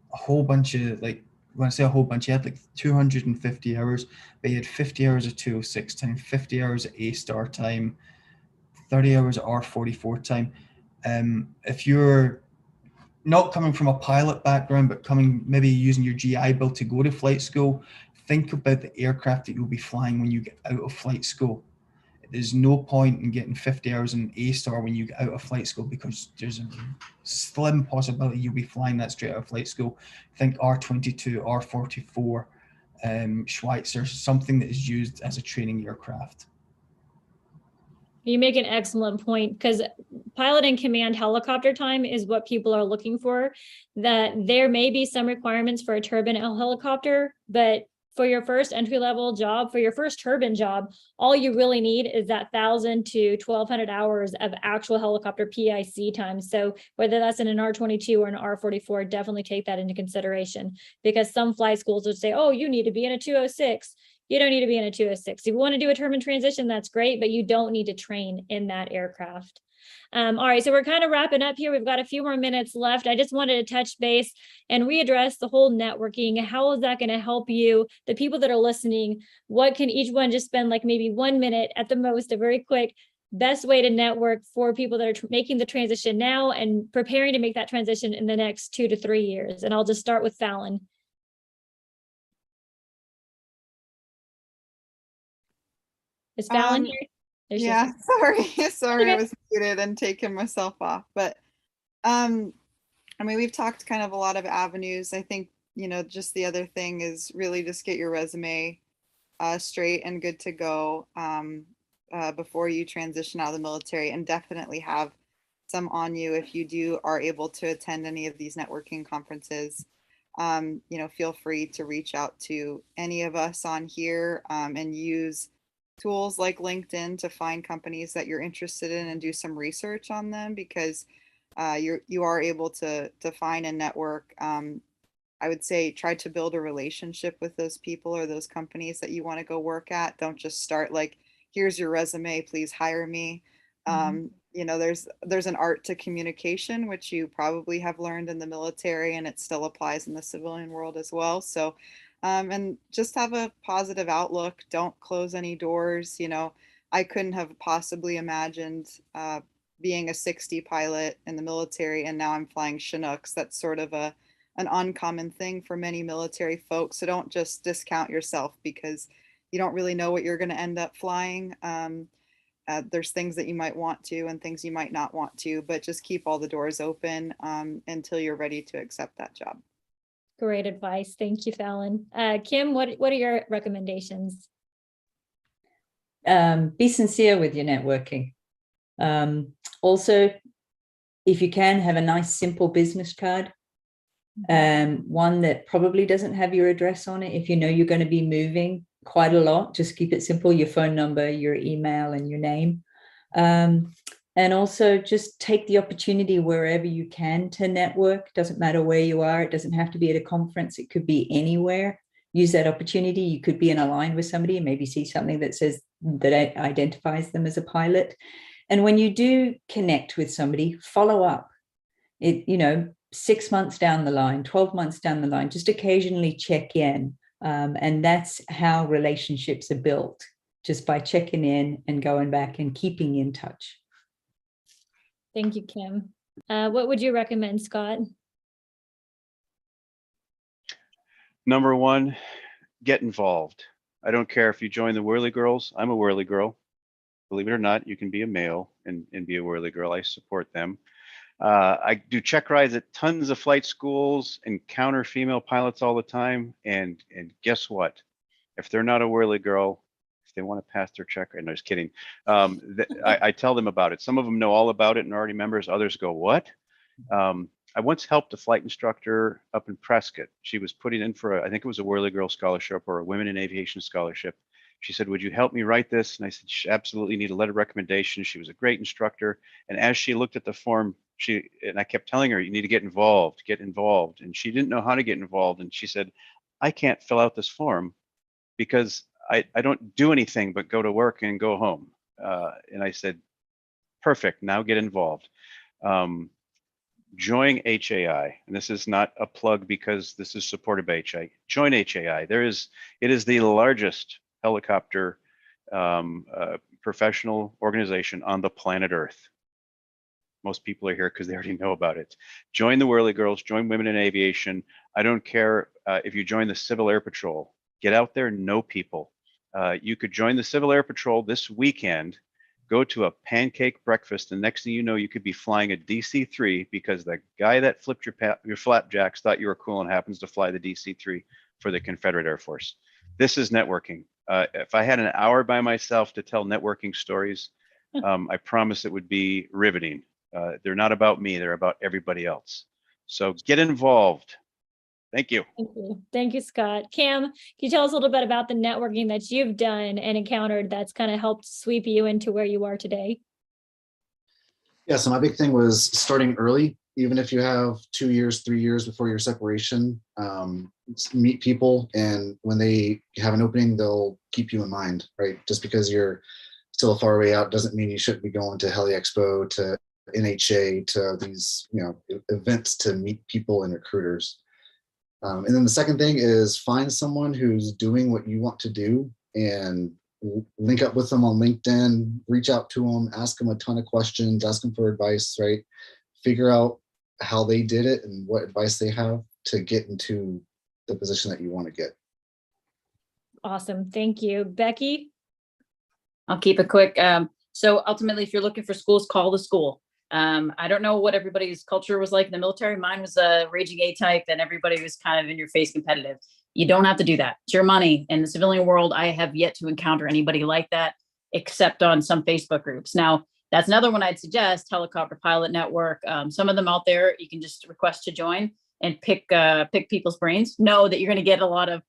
whole bunch of, like, when I say a whole bunch, he had like 250 hours, but he had 50 hours of 206 time, 50 hours of A-star time. 30 hours or 44 time. If you're not coming from a pilot background, but coming maybe using your GI Bill to go to flight school, think about the aircraft that you'll be flying when you get out of flight school. There's no point in getting 50 hours in A-star when you get out of flight school, because there's a slim possibility you'll be flying that straight out of flight school. Think R-22, R-44, Schweitzer, something that is used as a training aircraft. You make an excellent point, because pilot and command helicopter time is what people are looking for. That there may be some requirements for a turbine helicopter, but for your first entry-level job, for your first turbine job, all you really need is that 1,000 to 1,200 hours of actual helicopter PIC time. So whether that's in an R-22 or an R-44, definitely take that into consideration, because some flight schools would say, oh, you need to be in a 206. You don't need to be in a 206. If you want to do a turbine transition, that's great, but you don't need to train in that aircraft. All right, so we're kind of wrapping up here. We've got a few more minutes left. I just wanted to touch base and readdress the whole networking. How is that going to help you, the people that are listening? What can each one just spend like maybe 1 minute at the most, a very quick best way to network for people that are making the transition now and preparing to make that transition in the next 2 to 3 years? And I'll just start with Fallon. Is Fallon here? There she is. Yeah, sorry, Okay. I was muted and taking myself off. But I mean, we've talked kind of a lot of avenues. I think, just the other thing is really just get your resume straight and good to go before you transition out of the military, and definitely have some on you if you are able to attend any of these networking conferences. Feel free to reach out to any of us on here and use tools like LinkedIn to find companies that you're interested in and do some research on them, because you are able to find and network. I would say try to build a relationship with those people or those companies that you want to go work at. Don't just start like, here's your resume, please hire me. There's an art to communication, which you probably have learned in the military, and it still applies in the civilian world as well. So and just have a positive outlook. Don't close any doors. I couldn't have possibly imagined being a 60 pilot in the military, and now I'm flying Chinooks. That's sort of an uncommon thing for many military folks. So don't just discount yourself because you don't really know what you're going to end up flying. There's things that you might want to and things you might not want to, but just keep all the doors open until you're ready to accept that job. Great advice. Thank you, Fallon. Kim, what are your recommendations? Be sincere with your networking. Also, if you can, have a nice, simple business card. One that probably doesn't have your address on it. If you know you're going to be moving quite a lot, just keep it simple, your phone number, your email, and your name. And also just take the opportunity wherever you can to network. Doesn't matter where you are. It doesn't have to be at a conference. It could be anywhere. Use that opportunity. You could be in a line with somebody and maybe see something that says that identifies them as a pilot. And when you do connect with somebody, follow up. 6 months down the line, 12 months down the line, just occasionally check in. And that's how relationships are built, just by checking in and going back and keeping in touch. Thank you, Kim. What would you recommend, Scott? Number one, get involved. I don't care if you join the Whirly Girls. I'm a Whirly Girl. Believe it or not, you can be a male and be a Whirly Girl. I support them. I do check rides at tons of flight schools, encounter female pilots all the time. And guess what? If they're not a Whirly Girl, if they want to pass their check, no, just kidding. I tell them about it. Some of them know all about it and already members. Others go, what? I once helped a flight instructor up in Prescott. She was putting in for I think it was a Whirly Girl scholarship or a Women in Aviation scholarship. She said, would you help me write this? And I said, absolutely, need a letter of recommendation. She was a great instructor. And as she looked at the form, I kept telling her, you need to get involved. And she didn't know how to get involved. And she said, I can't fill out this form because I don't do anything but go to work and go home. And I said, perfect, now get involved. Join HAI, and this is not a plug because this is supported by HAI. Join HAI. It is the largest helicopter professional organization on the planet Earth. Most people are here because they already know about it. Join the Whirly Girls, join Women in Aviation. I don't care if you join the Civil Air Patrol. Get out there, know people. You could join the Civil Air Patrol this weekend, go to a pancake breakfast, and next thing you know, you could be flying a DC-3 because the guy that flipped your flapjacks thought you were cool and happens to fly the DC-3 for the Confederate Air Force. This is networking. If I had an hour by myself to tell networking stories, I promise it would be riveting. They're not about me, they're about everybody else. So get involved. Thank you. Thank you. Thank you, Scott. Cam, can you tell us a little bit about the networking that you've done and encountered that's kind of helped sweep you into where you are today? Yeah, so my big thing was starting early, even if you have 2 years, 3 years before your separation, meet people, and when they have an opening, they'll keep you in mind, right? Just because you're still a far way out doesn't mean you shouldn't be going to Heli Expo, to NHA, to these, events to meet people and recruiters. And then the second thing is find someone who's doing what you want to do and link up with them on LinkedIn, reach out to them, ask them a ton of questions, ask them for advice, right? Figure out how they did it and what advice they have to get into the position that you want to get. Awesome. Thank you. Becky? I'll keep it quick. So ultimately, if you're looking for schools, call the school. I don't know what everybody's culture was like in the military. Mine was a raging A-type, and everybody was kind of in your face competitive. You don't have to do that. It's your money. In the civilian world, I have yet to encounter anybody like that, except on some Facebook groups. Now, that's another one I'd suggest, Helicopter Pilot Network. Some of them out there, you can just request to join and pick people's brains. Know that you're going to get a lot of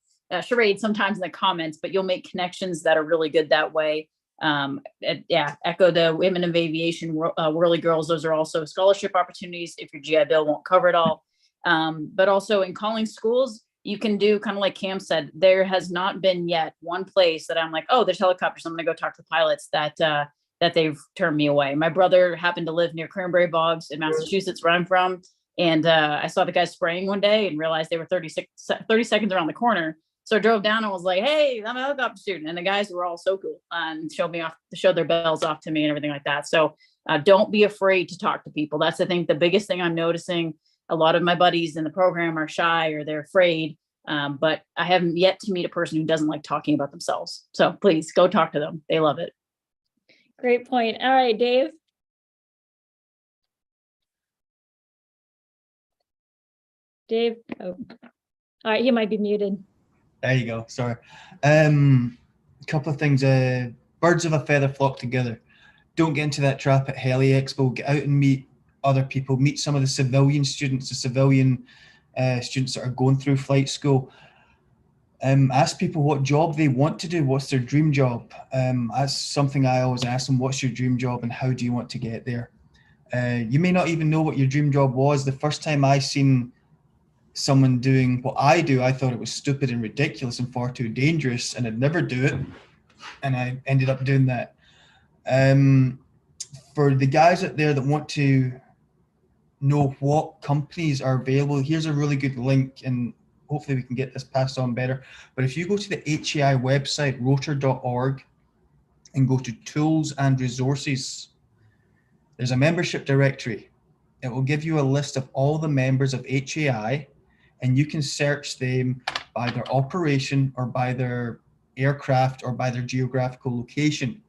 charades sometimes in the comments, but you'll make connections that are really good that way. Echo the Women of Aviation Whirly Girls. Those are also scholarship opportunities if your GI Bill won't cover it all. But also in calling schools, you can do kind of like Cam said, there has not been yet one place that I'm like, oh, there's helicopters, I'm going to go talk to the pilots, that they've turned me away. My brother happened to live near Cranberry Bogs in Massachusetts, where I'm from. And I saw the guys spraying one day and realized they were 30 seconds around the corner. So I drove down and was like, hey, I'm a helicopter student. And the guys were all so cool and showed their bells off to me and everything like that. So don't be afraid to talk to people. That's the biggest thing I'm noticing. A lot of my buddies in the program are shy or they're afraid, but I haven't yet to meet a person who doesn't like talking about themselves. So please go talk to them. They love it. Great point. All right, Dave. Dave. Oh, all right. He might be muted. There you go. Sorry. A couple of things. Birds of a feather flock together. Don't get into that trap at Heli Expo. Get out and meet other people. Meet some of the civilian students, students that are going through flight school. Ask people what job they want to do. What's their dream job? That's something I always ask them. What's your dream job and how do you want to get there? You may not even know what your dream job was. The first time I seen someone doing what I do, I thought it was stupid and ridiculous and far too dangerous, and I'd never do it. And I ended up doing that. For the guys out there that want to know what companies are available, here's a really good link, and hopefully we can get this passed on better. But if you go to the HAI website, rotor.org, and go to tools and resources, there's a membership directory. It will give you a list of all the members of HAI, and you can search them by their operation or by their aircraft or by their geographical location.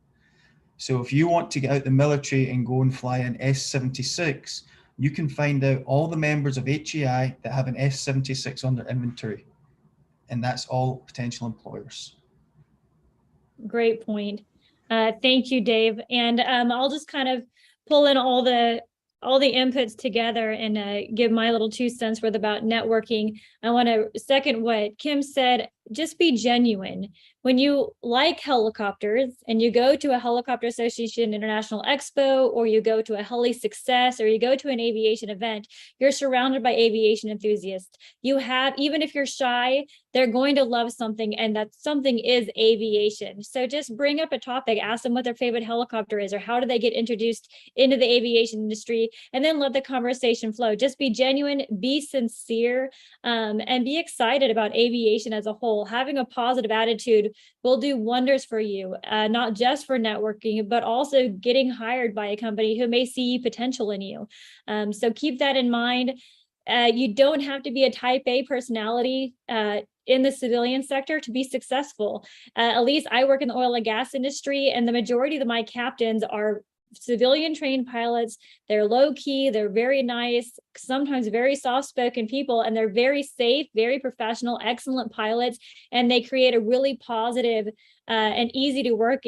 So if you want to get out the military and go and fly an S-76, you can find out all the members of HAI that have an S-76 on their inventory. And that's all potential employers. Great point. Thank you, Dave. And I'll just kind of pull in all the inputs together and give my little 2 cents worth about networking. I want to second what Kim said. Just be genuine. When you like helicopters and you go to a Helicopter Association International Expo, or you go to a Heli Success, or you go to an aviation event, you're surrounded by aviation enthusiasts. You have, even if you're shy, they're going to love something, and that something is aviation. So just bring up a topic, ask them what their favorite helicopter is, or how do they get introduced into the aviation industry, and then let the conversation flow. Just be genuine, be sincere, and be excited about aviation as a whole. whole, having a positive attitude will do wonders for you, not just for networking, but also getting hired by a company who may see potential in you. So keep that in mind. You don't have to be a type A personality in the civilian sector to be successful. At least I work in the oil and gas industry, and the majority of my captains are civilian trained pilots. They're low key, they're very nice, sometimes very soft spoken people, and they're very safe, very professional, excellent pilots, and they create a really positive and easy to work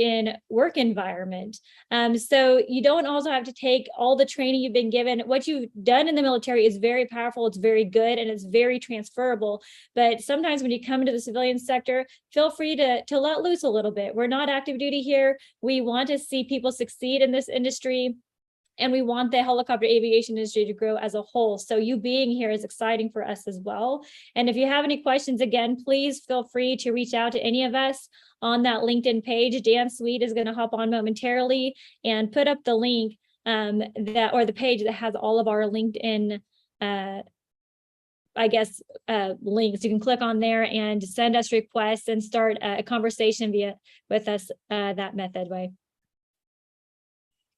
environment. So you don't also have to take all the training you've been given. What you've done in the military is very powerful, it's very good, and it's very transferable. But sometimes when you come into the civilian sector, feel free to let loose a little bit. We're not active duty here. We want to see people succeed in this industry, and we want the helicopter aviation industry to grow as a whole. So you being here is exciting for us as well. And if you have any questions, again, please feel free to reach out to any of us on that LinkedIn page. Dan.sweet is going to hop on momentarily and put up the link or the page that has all of our LinkedIn links. You can click on there and send us requests and start a conversation with us that method way.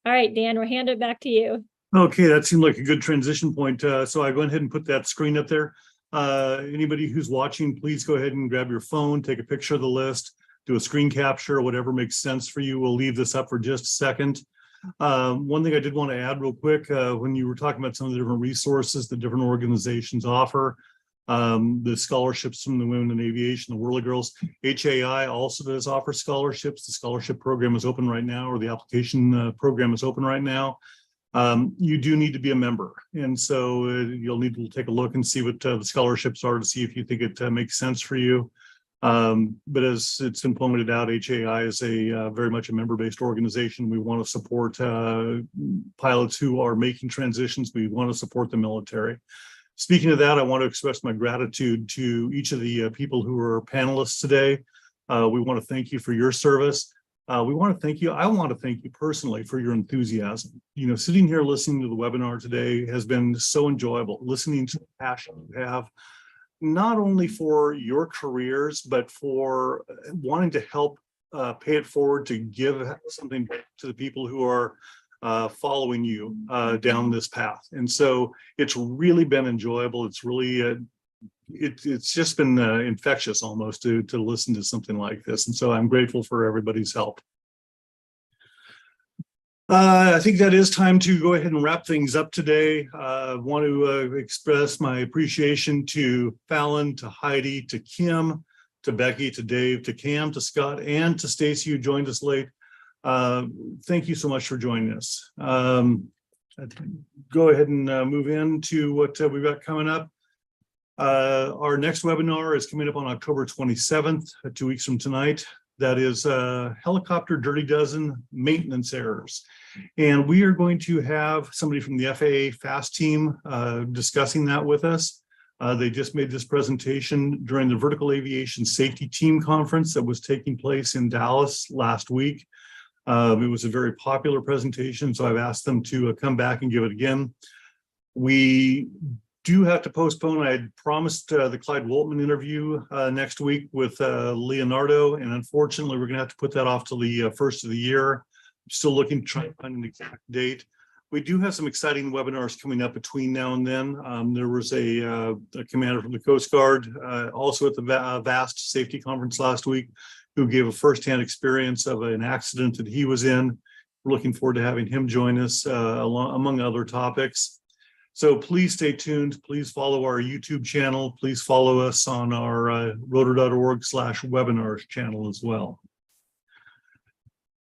All right, Dan, we'll hand it back to you. Okay, that seemed like a good transition point. So I go ahead and put that screen up there. Anybody who's watching, please go ahead and grab your phone, take a picture of the list, do a screen capture, whatever makes sense for you. We'll leave this up for just a second. One thing I did want to add real quick, when you were talking about some of the different resources that different organizations offer, the scholarships from the Women in Aviation, the Whirly Girls, HAI also does offer scholarships. The scholarship program is open right now, or the application program is open right now. You do need to be a member. And so you'll need to take a look and see what the scholarships are to see if you think it makes sense for you. But as it's been pointed out, HAI is a very much a member-based organization. We want to support pilots who are making transitions. We want to support the military. Speaking of that, I want to express my gratitude to each of the people who are panelists today. We want to thank you for your service. We want to thank you. I want to thank you personally for your enthusiasm. You know, sitting here listening to the webinar today has been so enjoyable, listening to the passion you have, not only for your careers, but for wanting to help pay it forward to give something to the people who are following you down this path. And so it's really been enjoyable. It's really, it's just been infectious almost to listen to something like this. And so I'm grateful for everybody's help. I think that is time to go ahead and wrap things up today. I want to express my appreciation to Fallon, to Heidi, to Kim, to Becky, to Dave, to Cam, to Scott, and to Stacy, who joined us late. Thank you so much for joining us. Go ahead and move into what we've got coming up. Our next webinar is coming up on October 27th, 2 weeks from tonight. That is helicopter dirty dozen maintenance errors. And we are going to have somebody from the FAA FAST team discussing that with us. They just made this presentation during the Vertical Aviation Safety Team Conference that was taking place in Dallas last week. It was a very popular presentation, so I've asked them to come back and give it again. We do have to postpone. I had promised the Clyde Woltman interview next week with Leonardo, and unfortunately, we're going to have to put that off till the first of the year. I'm still looking to try and find an exact date. We do have some exciting webinars coming up between now and then. There was a commander from the Coast Guard also at the VAST Safety Conference last week, who gave a firsthand experience of an accident that he was in. We're looking forward to having him join us among other topics. So please stay tuned. Please follow our YouTube channel. Please follow us on our rotor.org/webinars channel as well.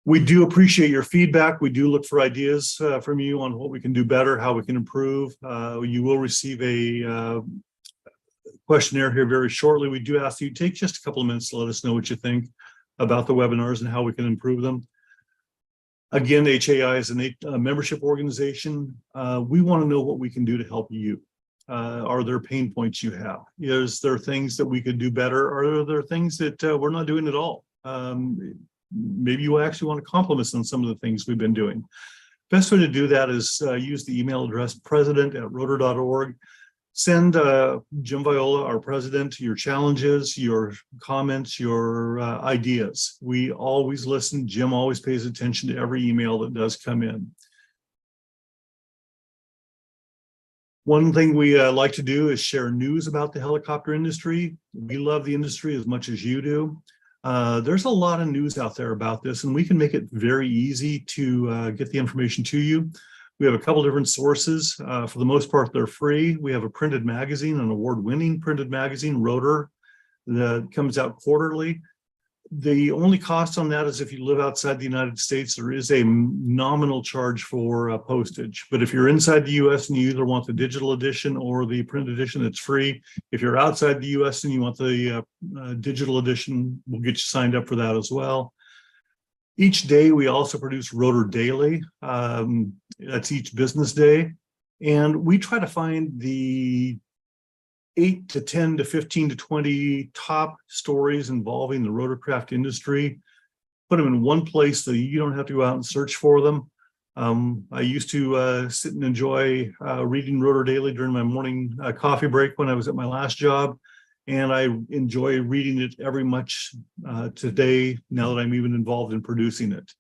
We do appreciate your feedback. We do look for ideas from you on what we can do better, how we can improve. You will receive a questionnaire here very shortly. We do ask you to take just a couple of minutes to let us know what you think about the webinars and how we can improve them. Again, HAI is a membership organization. We want to know what we can do to help you. Are there pain points you have? Is there things that we could do better? Or are there things that we're not doing at all? Maybe you actually want to compliment us on some of the things we've been doing. Best way to do that is use the email address president@rotor.org. Send Jim Viola, our president, your challenges, your comments, your ideas. We always listen. Jim always pays attention to every email that does come in. One thing we like to do is share news about the helicopter industry. We love the industry as much as you do. There's a lot of news out there about this, and we can make it very easy to get the information to you. We have a couple different sources. For the most part, they're free. We have a printed magazine, an award-winning printed magazine, Rotor, that comes out quarterly. The only cost on that is if you live outside the United States, there is a nominal charge for postage. But if you're inside the US and you either want the digital edition or the print edition, it's free. If you're outside the US and you want the digital edition, we'll get you signed up for that as well. Each day, we also produce Rotor Daily. That's each business day. And we try to find the 8 to 10 to 15 to 20 top stories involving the rotorcraft industry, put them in one place so you don't have to go out and search for them. I used to sit and enjoy reading Rotor Daily during my morning coffee break when I was at my last job. And I enjoy reading it every much today, now that I'm even involved in producing it.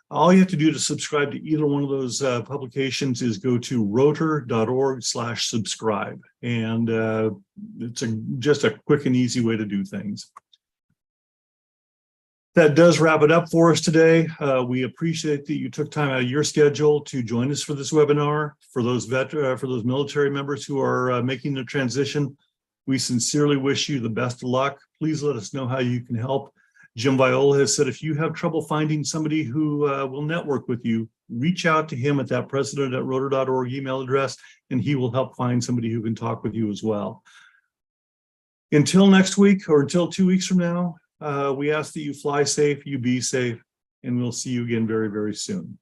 All you have to do to subscribe to either one of those publications is go to rotor.org/subscribe. And it's just a quick and easy way to do things. That does wrap it up for us today. We appreciate that you took time out of your schedule to join us for this webinar. For those military members who are making the transition, we sincerely wish you the best of luck. Please let us know how you can help. Jim Viola has said if you have trouble finding somebody who will network with you, reach out to him at that president@rotor.org email address, and he will help find somebody who can talk with you as well. Until next week, or until 2 weeks from now, we ask that you fly safe, you be safe, and we'll see you again very, very soon.